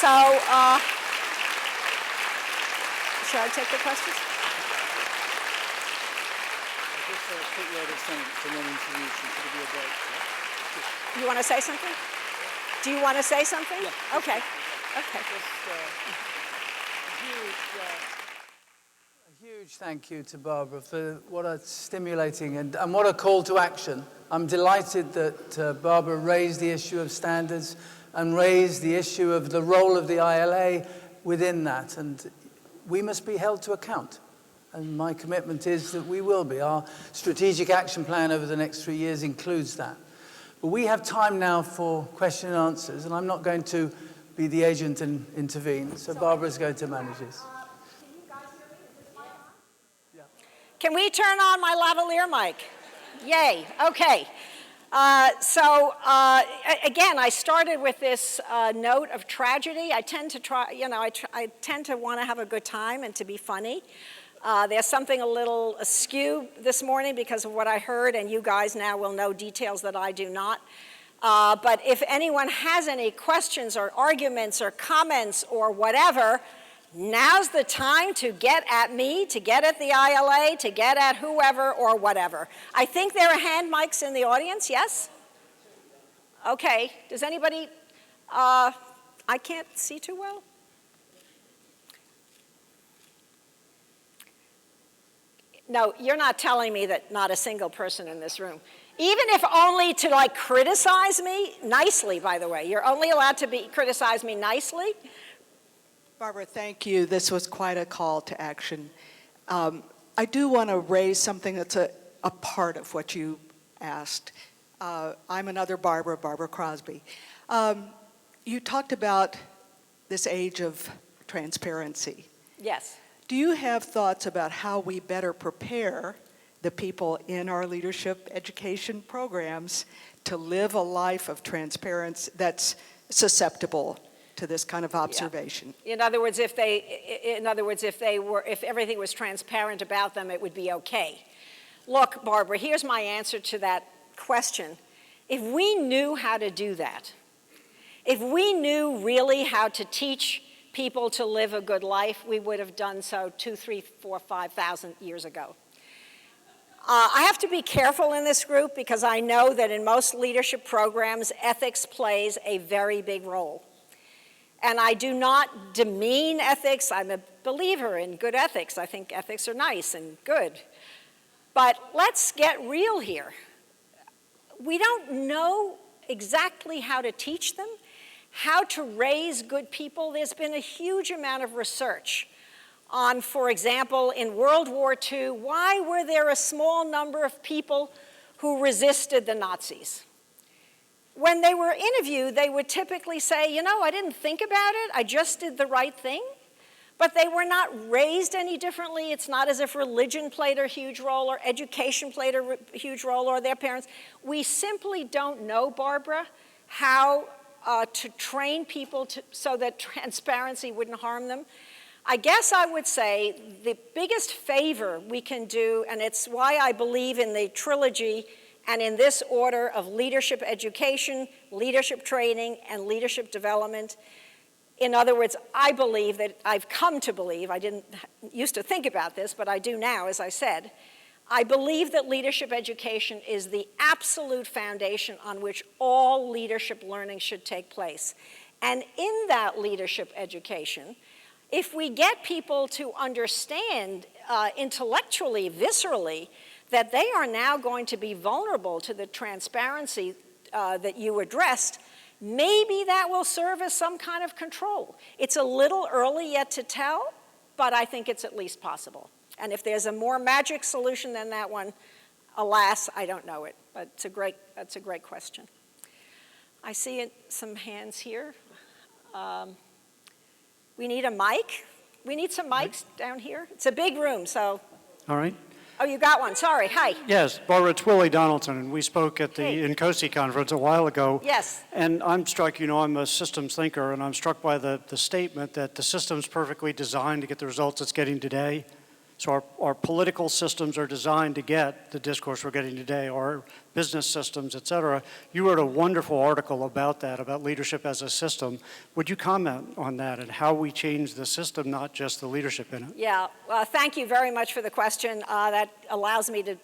So, should I take the questions? You want to say something? Do you want to say something? Yeah. Okay. Okay. A huge thank you to Barbara for what a stimulating and what a call to action. I'm delighted that Barbara raised the issue of standards and raised the issue of the role of the ILA within that. And we must be held to account. And my commitment is that we will be. Our strategic action plan over the next 3 years includes that. But we have time now for question and answers, and I'm not going to be the agent and intervene, so Barbara's going to manage this. Can you guys hear me? Is this mic on? Yeah. Can we turn on my lavalier mic? Yay, okay. Again, I started with this note of tragedy. I tend to I tend to want to have a good time and to be funny. There's something a little askew this morning because of what I heard, and you guys now will know details that I do not. But if anyone has any questions or arguments or comments or whatever, now's the time to get at me, to get at the ILA, to get at whoever or whatever. I think there are hand mics in the audience, yes? Okay, does anybody, I can't see too well. No, you're not telling me that not a single person in this room. Even if only to like criticize me, nicely by the way, you're only allowed to criticize me nicely. Barbara, thank you. This was quite a call to action. I do want to raise something that's a part of what you asked. I'm another Barbara, Barbara Crosby. You talked about this age of transparency. Yes. Do you have thoughts about how we better prepare the people in our leadership education programs to live a life of transparency that's susceptible to this kind of observation? Yeah. In other words, if everything was transparent about them, it would be okay. Look, Barbara, here's my answer to that question. If we knew how to do that, if we knew really how to teach people to live a good life, we would have done so 2, 3, 4, 5,000 years ago. I have to be careful in this group because I know that in most leadership programs, ethics plays a very big role. And I do not demean ethics. I'm a believer in good ethics. I think ethics are nice and good. But let's get real here. We don't know exactly how to teach them, how to raise good people. There's been a huge amount of research on, for example, in World War II, why were there a small number of people who resisted the Nazis? When they were interviewed, they would typically say, you know, I didn't think about it, I just did the right thing. But they were not raised any differently. It's not as if religion played a huge role or education played a huge role or their parents. We simply don't know, Barbara, how to train people so that transparency wouldn't harm them. I guess I would say the biggest favor we can do, and it's why I believe in the trilogy and in this order of leadership education, leadership training, and leadership development. In other words, I believe that I've come to believe, I didn't used to think about this, but I do now, as I said, I believe that leadership education is the absolute foundation on which all leadership learning should take place. And in that leadership education, if we get people to understand intellectually, viscerally, that they are now going to be vulnerable to the transparency that you addressed, maybe that will serve as some kind of control. It's a little early yet to tell, but I think it's at least possible. And if there's a more magic solution than that one, alas, I don't know it. But that's a great question. I see some hands here. We need a mic. We need some mics down here. It's a big room, so. All right. Oh, you got one. Sorry. Hi. Yes, Barbara, it's Willie Donaldson, and we spoke at the INCOSE conference a while ago. Yes. And I'm struck, I'm a systems thinker, and I'm struck by the statement that the system's perfectly designed to get the results it's getting today. So our political systems are designed to get the discourse we're getting today, our business systems, et cetera. You wrote a wonderful article about that, about leadership as a system. Would you comment on that and how we change the system, not just the leadership in it? Yeah, well, thank you very much for the question. That allows me to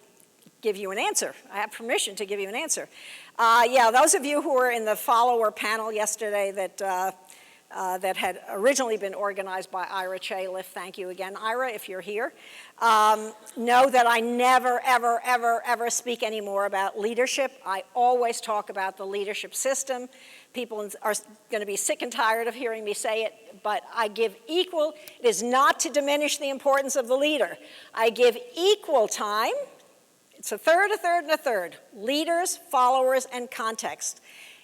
give you an answer. I have permission to give you an answer. Yeah, those of you who were in the follower panel yesterday that had originally been organized by Ira Chaliff. Thank you again, Ira, if you're here. Know that I never, ever, ever, ever speak anymore about leadership. I always talk about the leadership system. People are going to be sick and tired of hearing me say it, but I give equal, it is not to diminish the importance of the leader. I give equal time. It's a third, a third, and a third. Leaders, followers, and context.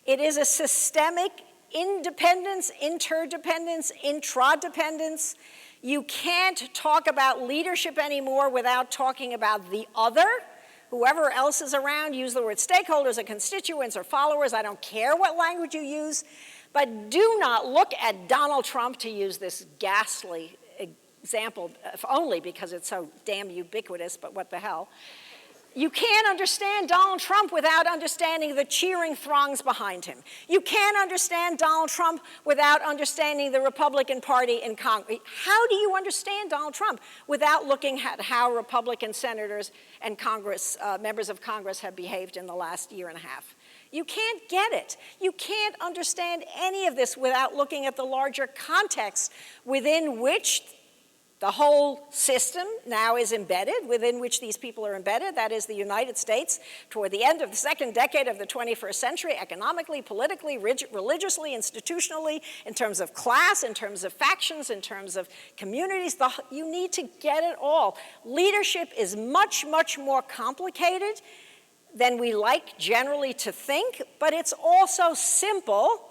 It is a systemic independence, interdependence, intradependence. You can't talk about leadership anymore without talking about the other, whoever else is around. Use the word stakeholders or constituents or followers. I don't care what language you use. But do not look at Donald Trump, to use this ghastly example, if only because it's so damn ubiquitous, but what the hell. You can't understand Donald Trump without understanding the cheering throngs behind him. You can't understand Donald Trump without understanding the Republican Party in Congress. How do you understand Donald Trump without looking at how Republican senators and Congress, members of Congress have behaved in the last year and a half? You can't get it. You can't understand any of this without looking at the larger context within which the whole system now is embedded, within which these people are embedded. That is the United States toward the end of the second decade of the 21st century, economically, politically, religiously, institutionally, in terms of class, in terms of factions, in terms of communities. You need to get it all. Leadership is much, much more complicated than we like generally to think, but it's also simple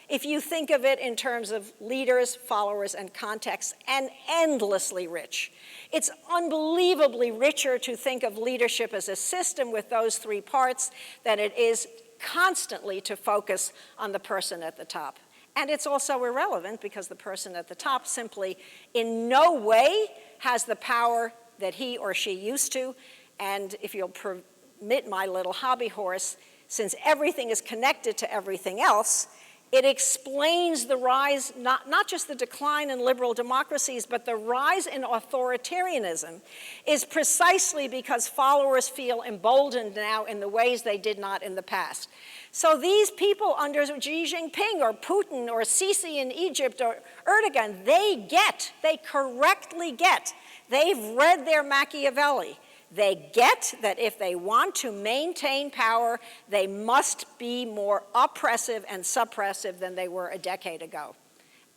if you think of it in terms of leaders, followers, and context, and endlessly rich. It's unbelievably richer to think of leadership as a system with those three parts than it is constantly to focus on the person at the top. And it's also irrelevant because the person at the top simply in no way has the power that he or she used to. And if you'll permit my little hobby horse, since everything is connected to everything else, it explains the rise, not just the decline in liberal democracies, but the rise in authoritarianism is precisely because followers feel emboldened now in the ways they did not in the past. So these people under Xi Jinping or Putin or Sisi in Egypt or Erdogan, they correctly get, they've read their Machiavelli. They get that if they want to maintain power, they must be more oppressive and suppressive than they were a decade ago.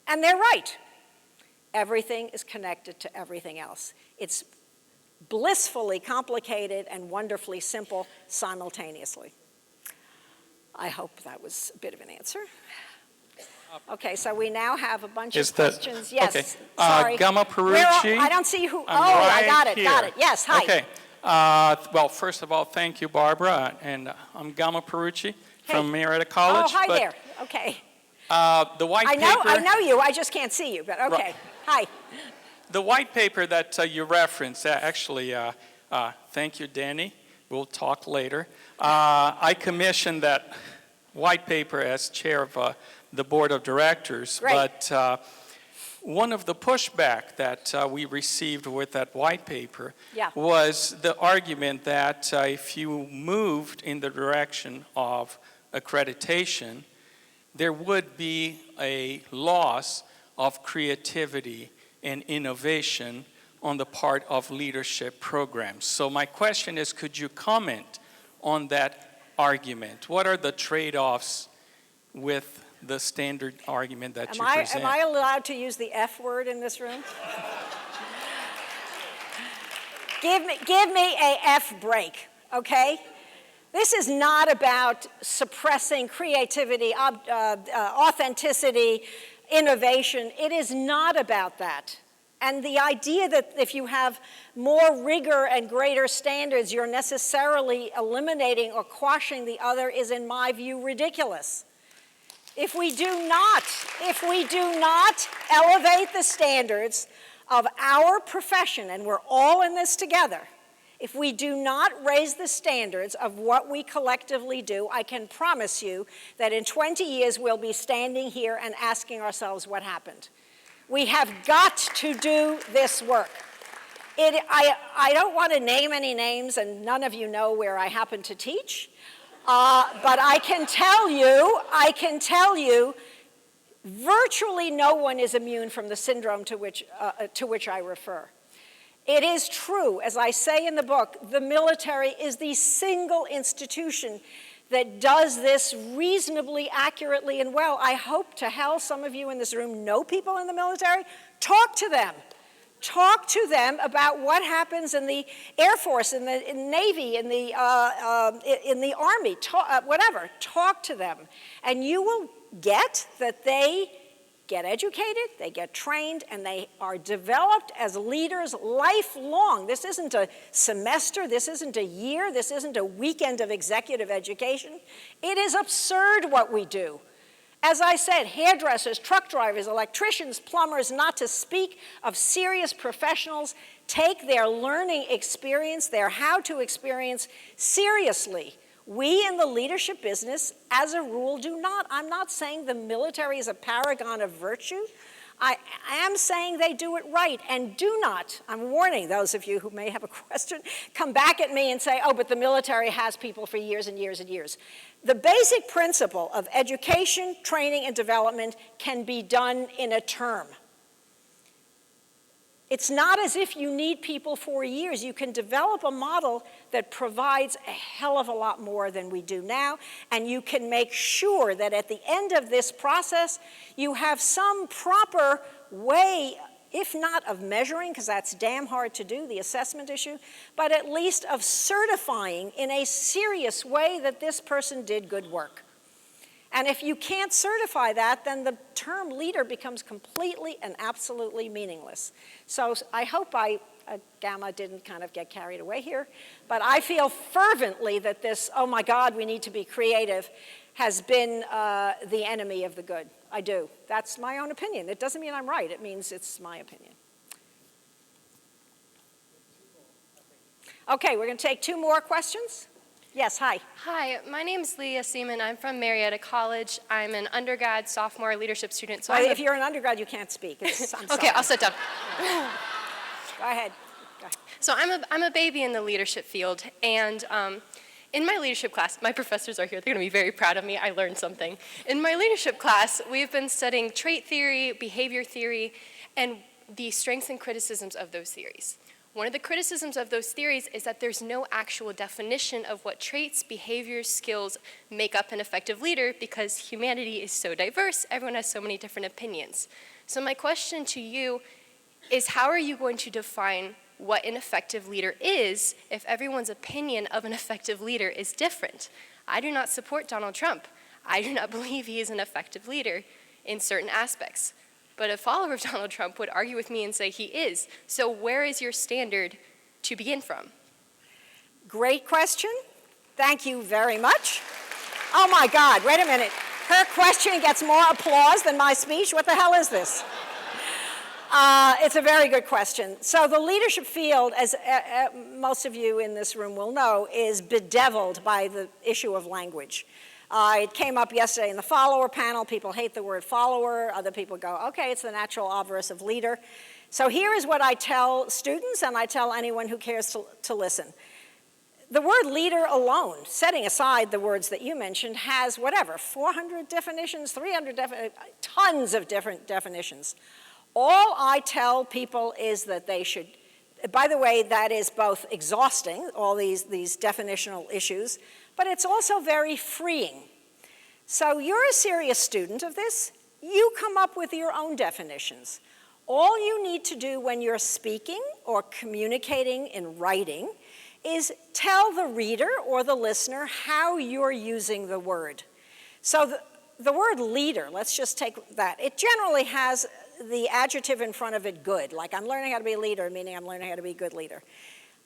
And they're right. Everything is connected to everything else. It's blissfully complicated and wonderfully simple simultaneously. I hope that was a bit of an answer. Okay, so we now have a bunch of questions. Yes, okay. Sorry. Gamma Perucci. I don't see who. I got it. Yes, hi. Okay. Well, first of all, thank you, Barbara. And I'm Gamma Perucci from Marietta College. Oh, hi there. Okay. The white paper. I know you. I just can't see you, but okay. Right. Hi. The white paper that you referenced, actually, thank you, Danny. We'll talk later. I commissioned that white paper as chair of the board of directors. Great. But one of the pushback that we received with that white paper was the argument that if you moved in the direction of accreditation, there would be a loss of creativity and innovation on the part of leadership programs. So my question is, could you comment on that argument? What are the trade-offs with the standard argument that you present? Am I allowed to use the F word in this room? Give me a F break, okay? This is not about suppressing creativity, authenticity, innovation. It is not about that. And the idea that if you have more rigor and greater standards, you're necessarily eliminating or quashing the other is, in my view, ridiculous. If we do not elevate the standards of our profession, and we're all in this together, if we do not raise the standards of what we collectively do, I can promise you that in 20 years we'll be standing here and asking ourselves what happened. We have got to do this work. I don't want to name any names, and none of you know where I happen to teach. But I can tell you, virtually no one is immune from the syndrome to which I refer. It is true, as I say in the book, the military is the single institution that does this reasonably accurately and well. I hope to hell some of you in this room know people in the military. Talk to them. Talk to them about what happens in the Air Force, in the Navy, in the Army, whatever. Talk to them. And you will get that they get educated, they get trained, and they are developed as leaders lifelong. This isn't a semester, this isn't a year, this isn't a weekend of executive education. It is absurd what we do. As I said, hairdressers, truck drivers, electricians, plumbers, not to speak of serious professionals, take their learning experience, their how-to experience seriously. We in the leadership business, as a rule, do not. I'm not saying the military is a paragon of virtue. I am saying they do it right, and do not, I'm warning those of you who may have a question, come back at me and say, oh, but the military has people for years and years and years. The basic principle of education, training, and development can be done in a term. It's not as if you need people for years. You can develop a model that provides a hell of a lot more than we do now, and you can make sure that at the end of this process, you have some proper way, if not of measuring, because that's damn hard to do, the assessment issue, but at least of certifying in a serious way that this person did good work. And if you can't certify that, then the term leader becomes completely and absolutely meaningless. So I hope Gamma didn't kind of get carried away here, but I feel fervently that this, oh my God, we need to be creative, has been the enemy of the good. I do. That's my own opinion. It doesn't mean I'm right. It means it's my opinion. Okay, we're going to take 2 more questions. Yes, hi. Hi, my name is Leah Seaman. I'm from Marietta College. I'm an undergrad, sophomore leadership student. So if you're an undergrad, you can't speak. I'm sorry. Okay, I'll sit down. Go ahead. So I'm a baby in the leadership field, and in my leadership class, my professors are here. They're going to be very proud of me. I learned something. In my leadership class, we've been studying trait theory, behavior theory, and the strengths and criticisms of those theories. One of the criticisms of those theories is that there's no actual definition of what traits, behaviors, skills make up an effective leader because humanity is so diverse, everyone has so many different opinions. So my question to you is, how are you going to define what an effective leader is if everyone's opinion of an effective leader is different? I do not support Donald Trump. I do not believe he is an effective leader in certain aspects. But a follower of Donald Trump would argue with me and say he is. So where is your standard to begin from? Great question. Thank you very much. Oh my God, wait a minute. Her question gets more applause than my speech? What the hell is this? It's a very good question. So the leadership field, as most of you in this room will know, is bedeviled by the issue of language. It came up yesterday in the follower panel. People hate the word follower. Other people go, okay, it's the natural obverse of leader. So here is what I tell students, and I tell anyone who cares to listen. The word leader alone, setting aside the words that you mentioned, has whatever, 400 definitions, 300 tons of different definitions. All I tell people is that they should, by the way, that is both exhausting, all these definitional issues, but it's also very freeing. So you're a serious student of this. You come up with your own definitions. All you need to do when you're speaking or communicating in writing is tell the reader or the listener how you're using the word. So the word leader, let's just take that. It generally has the adjective in front of it good, like I'm learning how to be a leader, meaning I'm learning how to be a good leader.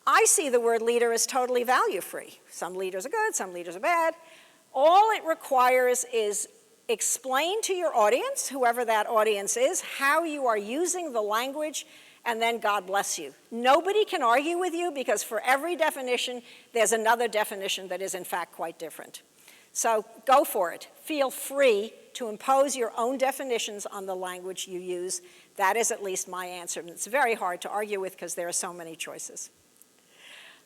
I see the word leader as totally value-free. Some leaders are good, some leaders are bad. All it requires is explain to your audience, whoever that audience is, how you are using the language, and then God bless you. Nobody can argue with you because for every definition, there's another definition that is in fact quite different. So go for it. Feel free to impose your own definitions on the language you use. That is at least my answer, and it's very hard to argue with because there are so many choices.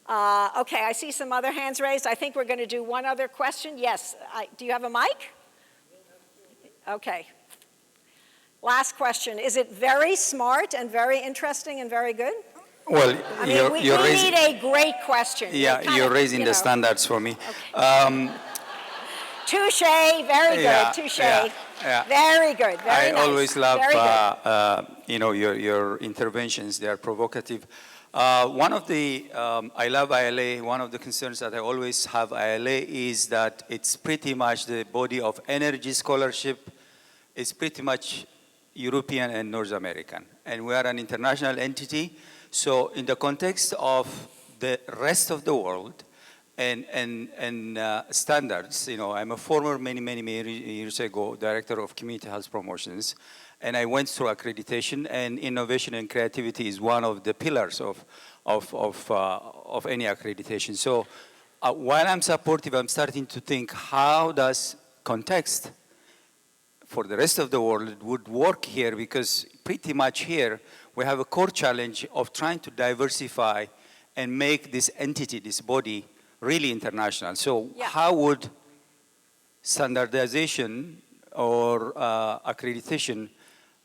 Okay, I see some other hands raised. I think we're going to do one other question. Yes, do you have a mic? Okay. Last question. Is it very smart and very interesting and very good? Well, I mean, we need a great question. Yeah, you're raising the standards for me. Okay. Touche, very good, yeah, touche. Yeah. Very good, very nice. I always love, your interventions. They are provocative. One of the, I love ILA. One of the concerns that I always have ILA is that it's pretty much the body of energy scholarship is pretty much European and North American. And we are an international entity. So in the context of the rest of the world and standards, I'm a former many years ago director of community health promotions. And I went through accreditation, and innovation and creativity is one of the pillars of any accreditation. So while I'm supportive, I'm starting to think, how does context for the rest of the world would work here? Because pretty much here, we have a core challenge of trying to diversify and make this entity, this body, really international. So how would standardization or accreditation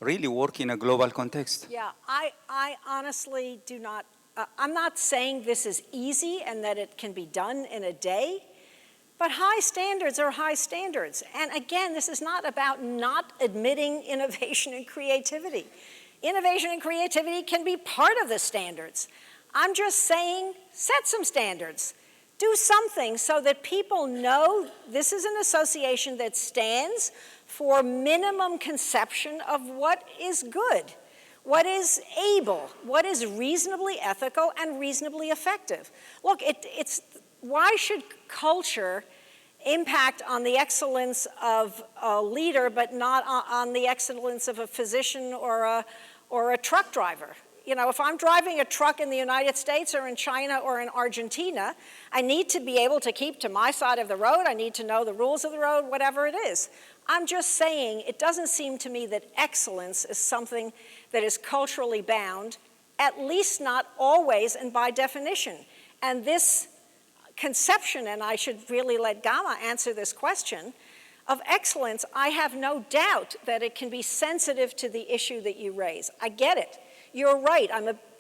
really work in a global context? Yeah, I honestly do not, I'm not saying this is easy and that it can be done in a day, but high standards are high standards. And again, this is not about not admitting innovation and creativity. Innovation and creativity can be part of the standards. I'm just saying, set some standards. Do something so that people know this is an association that stands for minimum conception of what is good, what is able, what is reasonably ethical and reasonably effective. Look, why should culture impact on the excellence of a leader but not on the excellence of a physician or a truck driver? You know, if I'm driving a truck in the United States or in China or in Argentina, I need to be able to keep to my side of the road. I need to know the rules of the road, whatever it is. I'm just saying it doesn't seem to me that excellence is something that is culturally bound, at least not always and by definition. And this conception, and I should really let Gama answer this question, of excellence, I have no doubt that it can be sensitive to the issue that you raise. I get it. You're right.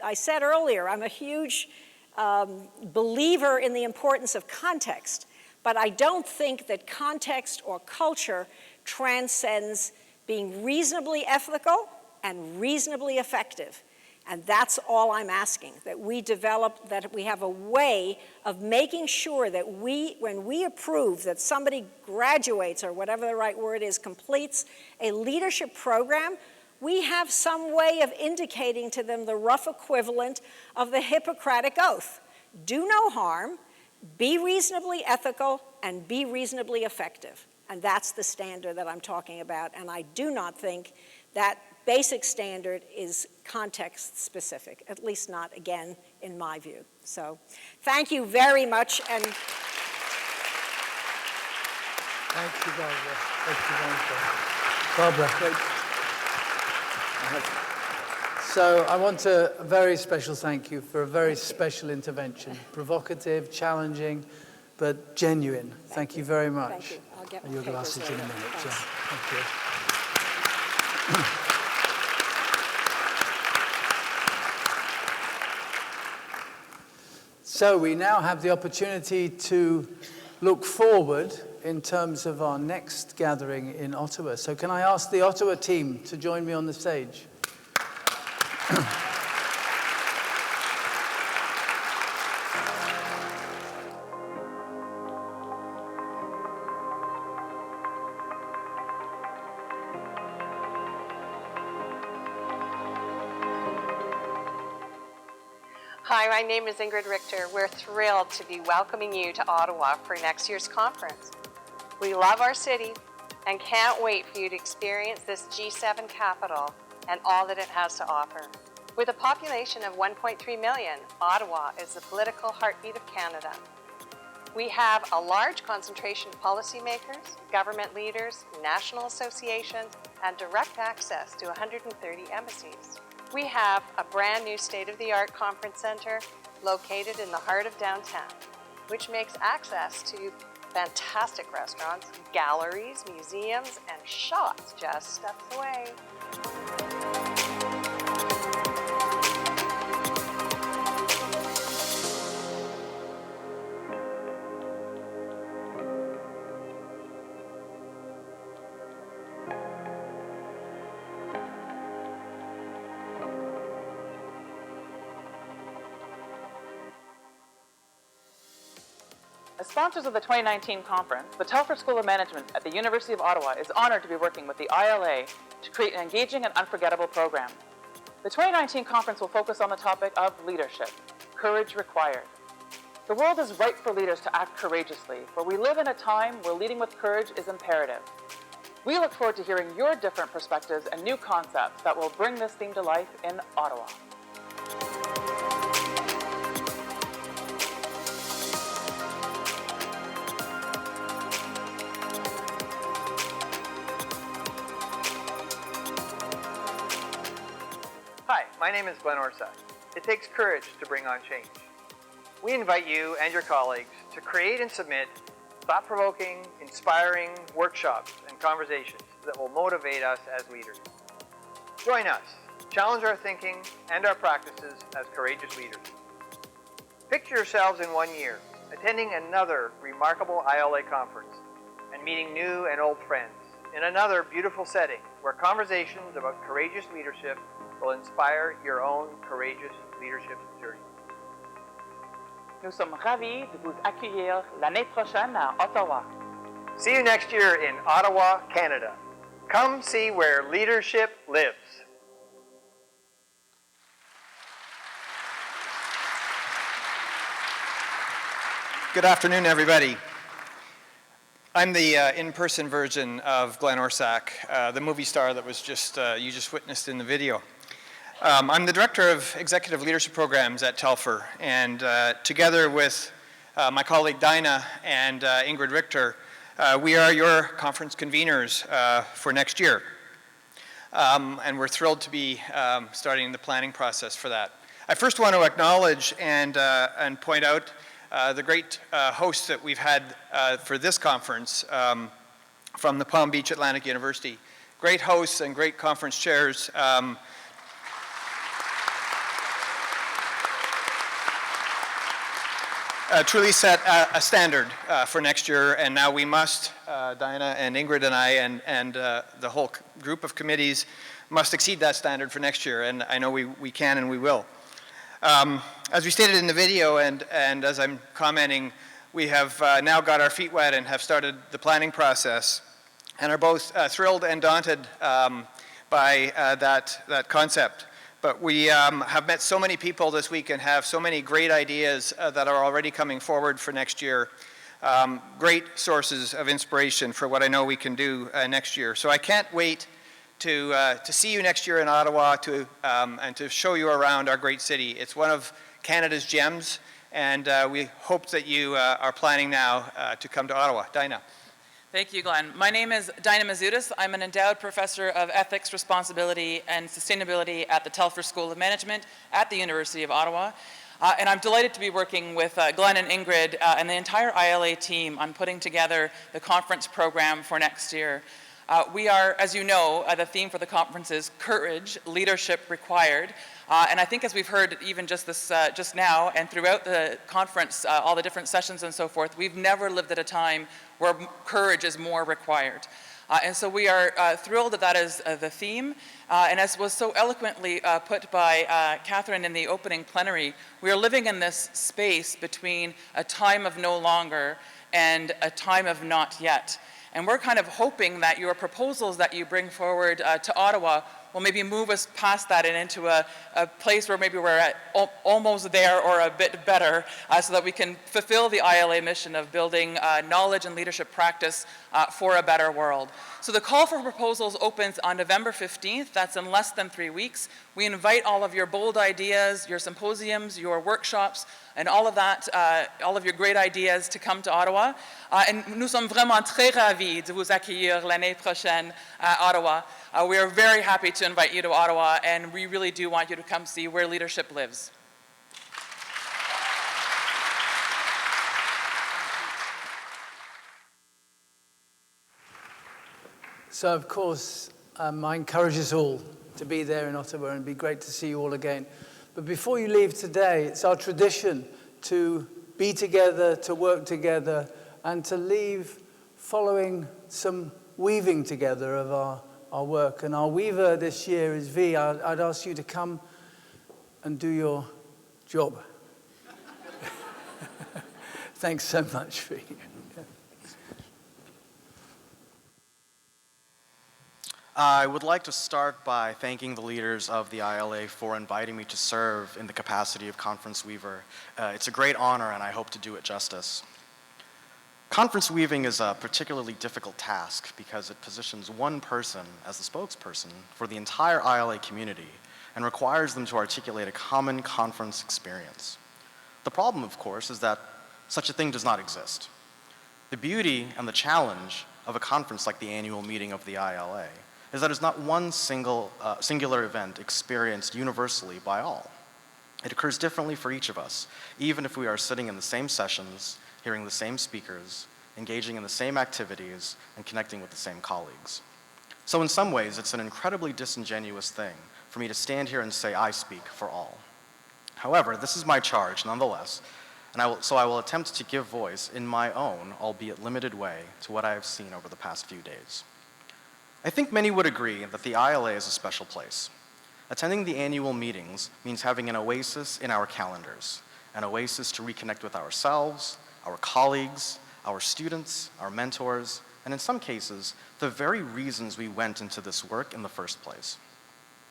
I said earlier, I'm a huge believer in the importance of context, but I don't think that context or culture transcends being reasonably ethical and reasonably effective. And that's all I'm asking, that we develop, that we have a way of making sure that when we approve that somebody graduates, or whatever the right word is, completes a leadership program, we have some way of indicating to them the rough equivalent of the Hippocratic Oath. Do no harm, be reasonably ethical, and be reasonably effective. And that's the standard that I'm talking about. And I do not think that basic standard is context specific, at least not, again, in my view. So thank you very much. And thank you, Barbara. Thank you, Barbara. Great. So I want a very special thank you for a very special intervention. Provocative, challenging, but genuine. Thank you very much. Thank you. I'll get my your papers glasses in a later. minute. Thanks. Yeah. Thank you. So we now have the opportunity to look forward in terms of our next gathering in Ottawa. So can I ask the Ottawa team to join me on the stage? Hi, my name is Ingrid Richter. We're thrilled to be welcoming you to Ottawa for next year's conference. We love our city and can't wait for you to experience this G7 capital and all that it has to offer. With a population of 1.3 million, Ottawa is the political heartbeat of Canada. We have a large concentration of policymakers, government leaders, national associations, and direct access to 130 embassies. We have a brand new state-of-the-art conference center located in the heart of downtown, which makes access to fantastic restaurants, galleries, museums, and shops just steps away. As sponsors of the 2019 conference, the Telford School of Management at the University of Ottawa is honored to be working with the ILA to create an engaging and unforgettable program. The 2019 conference will focus on the topic of leadership, courage required. The world is ripe for leaders to act courageously, for we live in a time where leading with courage is imperative. We look forward to hearing your different perspectives and new concepts that will bring this theme to life in Ottawa. Hi, my name is Glenn Orsak. It takes courage to bring on change. We invite you and your colleagues to create and submit thought-provoking, inspiring workshops and conversations that will motivate us as leaders. Join us, challenge our thinking and our practices as courageous leaders. Picture yourselves in 1 year, attending another remarkable ILA conference and meeting new and old friends in another beautiful setting where conversations about courageous leadership will inspire your own courageous leadership journey. Nous sommes ravis de vous accueillir l'année prochaine à Ottawa. See you next year in Ottawa, Canada. Come see where leadership lives. Good afternoon, everybody. I'm the in-person version of Glenn Orsak, the movie star that was you just witnessed in the video. I'm the Director of Executive Leadership Programs at Telfer, and together with my colleague Dinah and Ingrid Richter, we are your conference conveners for next year. And we're thrilled to be starting the planning process for that. I first want to acknowledge and point out the great hosts that we've had for this conference from the Palm Beach Atlantic University. Great hosts and great conference chairs. Truly set a standard for next year, and now we must, Dinah and Ingrid and I and the whole group of committees must exceed that standard for next year, and I know we can and we will. As we stated in the video and as I'm commenting, we have now got our feet wet and have started the planning process and are both thrilled and daunted by that concept. But we have met so many people this week and have so many great ideas that are already coming forward for next year. Great sources of inspiration for what I know we can do next year. So I can't wait to see you next year in Ottawa and to show you around our great city. It's one of Canada's gems, and we hope that you are planning now to come to Ottawa. Dinah. Thank you, Glenn. My name is Dinah Mazudis. I'm an endowed professor of ethics, responsibility, and sustainability at the Telfer School of Management at the University of Ottawa. And I'm delighted to be working with Glenn and Ingrid and the entire ILA team on putting together the conference program for next year. We are, as you know, the theme for the conference is Courage, Leadership Required. And I think as we've heard even just now and throughout the conference, all the different sessions and so forth, we've never lived at a time where courage is more required. And so we are thrilled that is the theme. And as was so eloquently put by Catherine in the opening plenary, we are living in this space between a time of no longer and a time of not yet. And we're kind of hoping that your proposals that you bring forward to Ottawa will maybe move us past that and into a place where maybe we're at almost there or a bit better so that we can fulfill the ILA mission of building knowledge and leadership practice for a better world. So the call for proposals opens on November 15th. That's in less than 3 weeks. We invite all of your bold ideas, your symposiums, your workshops, and all of that, all of your great ideas to come to Ottawa. And nous sommes vraiment très ravis de vous accueillir l'année prochaine à Ottawa. We are very happy to invite you to Ottawa, and we really do want you to come see where leadership lives. So, of course, I encourage us all to be there in Ottawa, and it'd be great to see you all again. But before you leave today, it's our tradition to be together, to work together, and to leave following some weaving together of our work. And our weaver this year is V. I'd ask you to come and do your job. Thanks so much, V. I would like to start by thanking the leaders of the ILA for inviting me to serve in the capacity of Conference Weaver. It's a great honor, and I hope to do it justice. Conference weaving is a particularly difficult task because it positions one person as the spokesperson for the entire ILA community and requires them to articulate a common conference experience. The problem, of course, is that such a thing does not exist. The beauty and the challenge of a conference like the annual meeting of the ILA is that it's not one singular event experienced universally by all. It occurs differently for each of us, even if we are sitting in the same sessions, hearing the same speakers, engaging in the same activities, and connecting with the same colleagues. So in some ways, it's an incredibly disingenuous thing for me to stand here and say I speak for all. However, this is my charge nonetheless, and so I will attempt to give voice in my own, albeit limited way, to what I have seen over the past few days. I think many would agree that the ILA is a special place. Attending the annual meetings means having an oasis in our calendars, an oasis to reconnect with ourselves, our colleagues, our students, our mentors, and in some cases, the very reasons we went into this work in the first place.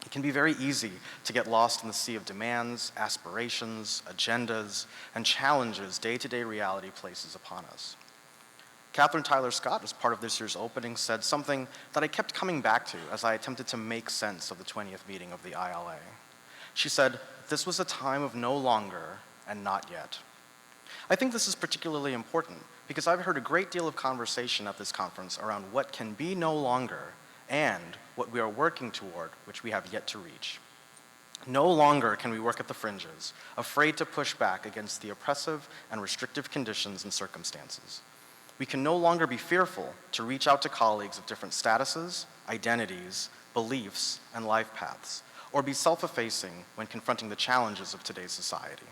It can be very easy to get lost in the sea of demands, aspirations, agendas, and challenges day-to-day reality places upon us. Catherine Tyler Scott, as part of this year's opening, said something that I kept coming back to as I attempted to make sense of the 20th meeting of the ILA. She said, "This was a time of no longer and not yet." I think this is particularly important because I've heard a great deal of conversation at this conference around what can be no longer and what we are working toward, which we have yet to reach. No longer can we work at the fringes, afraid to push back against the oppressive and restrictive conditions and circumstances. We can no longer be fearful to reach out to colleagues of different statuses, identities, beliefs, and life paths, or be self-effacing when confronting the challenges of today's society.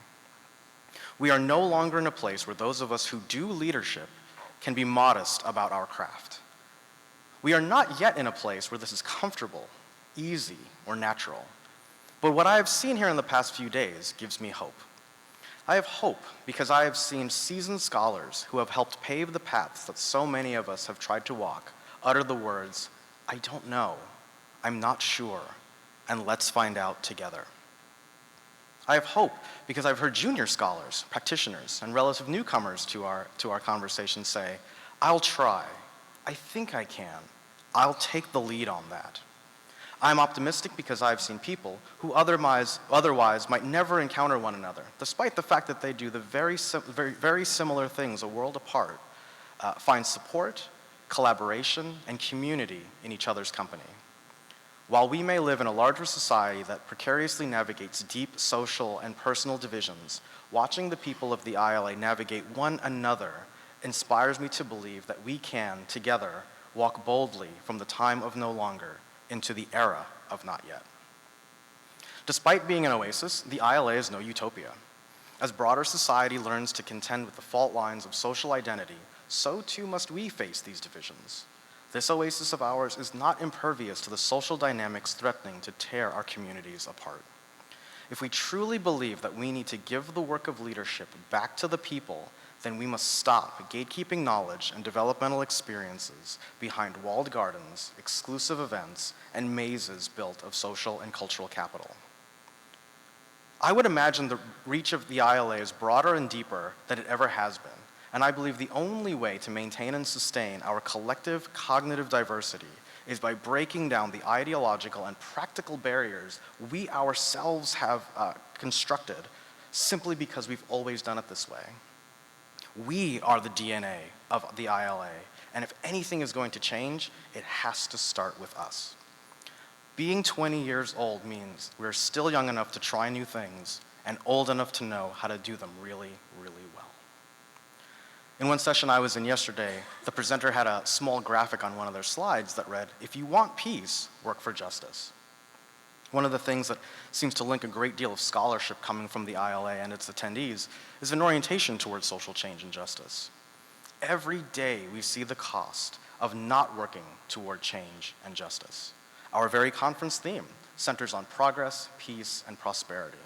We are no longer in a place where those of us who do leadership can be modest about our craft. We are not yet in a place where this is comfortable, easy, or natural. But what I have seen here in the past few days gives me hope. I have hope because I have seen seasoned scholars who have helped pave the paths that so many of us have tried to walk utter the words, "I don't know, I'm not sure, and let's find out together." I have hope because I've heard junior scholars, practitioners, and relative newcomers to our conversation say, "I'll try, I think I can, I'll take the lead on that." I'm optimistic because I've seen people who otherwise might never encounter one another, despite the fact that they do the very similar things a world apart, find support, collaboration, and community in each other's company. While we may live in a larger society that precariously navigates deep social and personal divisions, watching the people of the ILA navigate one another inspires me to believe that we can, together, walk boldly from the time of no longer into the era of not yet. Despite being an oasis, the ILA is no utopia. As broader society learns to contend with the fault lines of social identity, so too must we face these divisions. This oasis of ours is not impervious to the social dynamics threatening to tear our communities apart. If we truly believe that we need to give the work of leadership back to the people, then we must stop gatekeeping knowledge and developmental experiences behind walled gardens, exclusive events, and mazes built of social and cultural capital. I would imagine the reach of the ILA is broader and deeper than it ever has been, and I believe the only way to maintain and sustain our collective cognitive diversity is by breaking down the ideological and practical barriers we ourselves have constructed simply because we've always done it this way. We are the DNA of the ILA, and if anything is going to change, it has to start with us. Being 20 years old means we're still young enough to try new things and old enough to know how to do them really, really well. In one session I was in yesterday, the presenter had a small graphic on one of their slides that read, "If you want peace, work for justice." One of the things that seems to link a great deal of scholarship coming from the ILA and its attendees is an orientation towards social change and justice. Every day we see the cost of not working toward change and justice. Our very conference theme centers on progress, peace, and prosperity.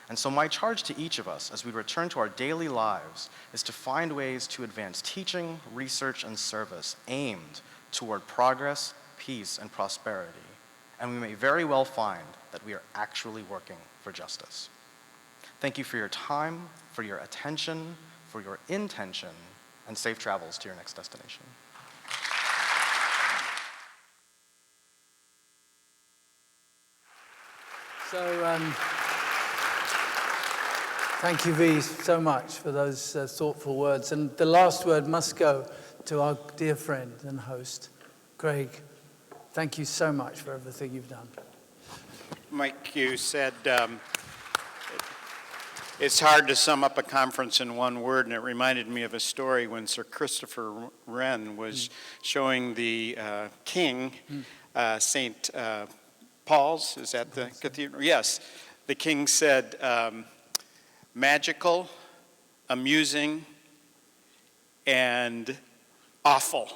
And so my charge to each of us as we return to our daily lives is to find ways to advance teaching, research, and service aimed toward progress, peace, and prosperity. And we may very well find that we are actually working for justice. Thank you for your time, for your attention, for your intention, and safe travels to your next destination. So, thank you, V, so much for those thoughtful words. And the last word must go to our dear friend and host, Greg. Thank you so much for everything you've done. Mike, you said it's hard to sum up a conference in one word, and it reminded me of a story when Sir Christopher Wren was showing the king, St. Paul's, is that the cathedral? Yes. The king said, magical, amusing, and awful.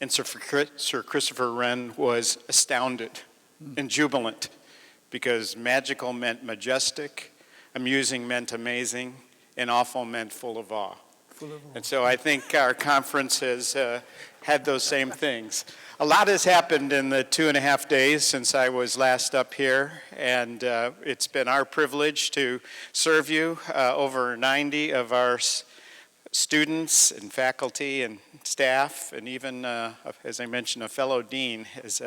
And Sir Christopher Wren was astounded and jubilant, because magical meant majestic, amusing meant amazing, and awful meant full of awe. And so I think our conference has had those same things. A lot has happened in the 2.5 days since I was last up here, and it's been our privilege to serve you. Over 90 of our students and faculty and staff, and even, as I mentioned, a fellow dean has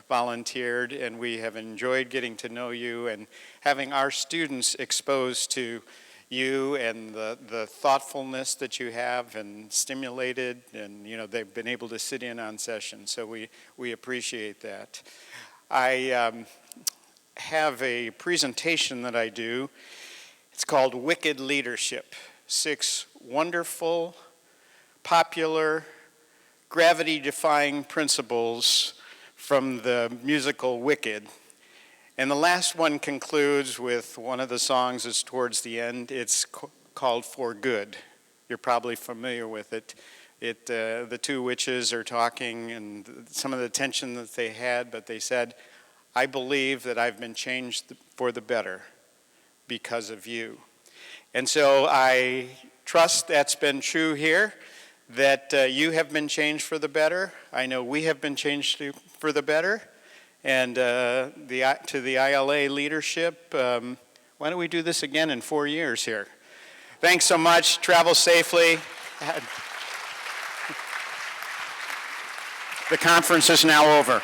volunteered, and we have enjoyed getting to know you and having our students exposed to you and the thoughtfulness that you have and stimulated, and they've been able to sit in on sessions, so we appreciate that. I have a presentation that I do. It's called Wicked Leadership: 6 wonderful, popular, gravity-defying principles from the musical Wicked. And the last one concludes with one of the songs that's towards the end. It's called For Good. You're probably familiar with it. The two witches are talking, and some of the tension that they had, but they said, I believe that I've been changed for the better because of you. And so I trust that's been true here, that you have been changed for the better. I know we have been changed for the better. And to the ILA leadership, why don't we do this again in 4 years here? Thanks so much. Travel safely. The conference is now over.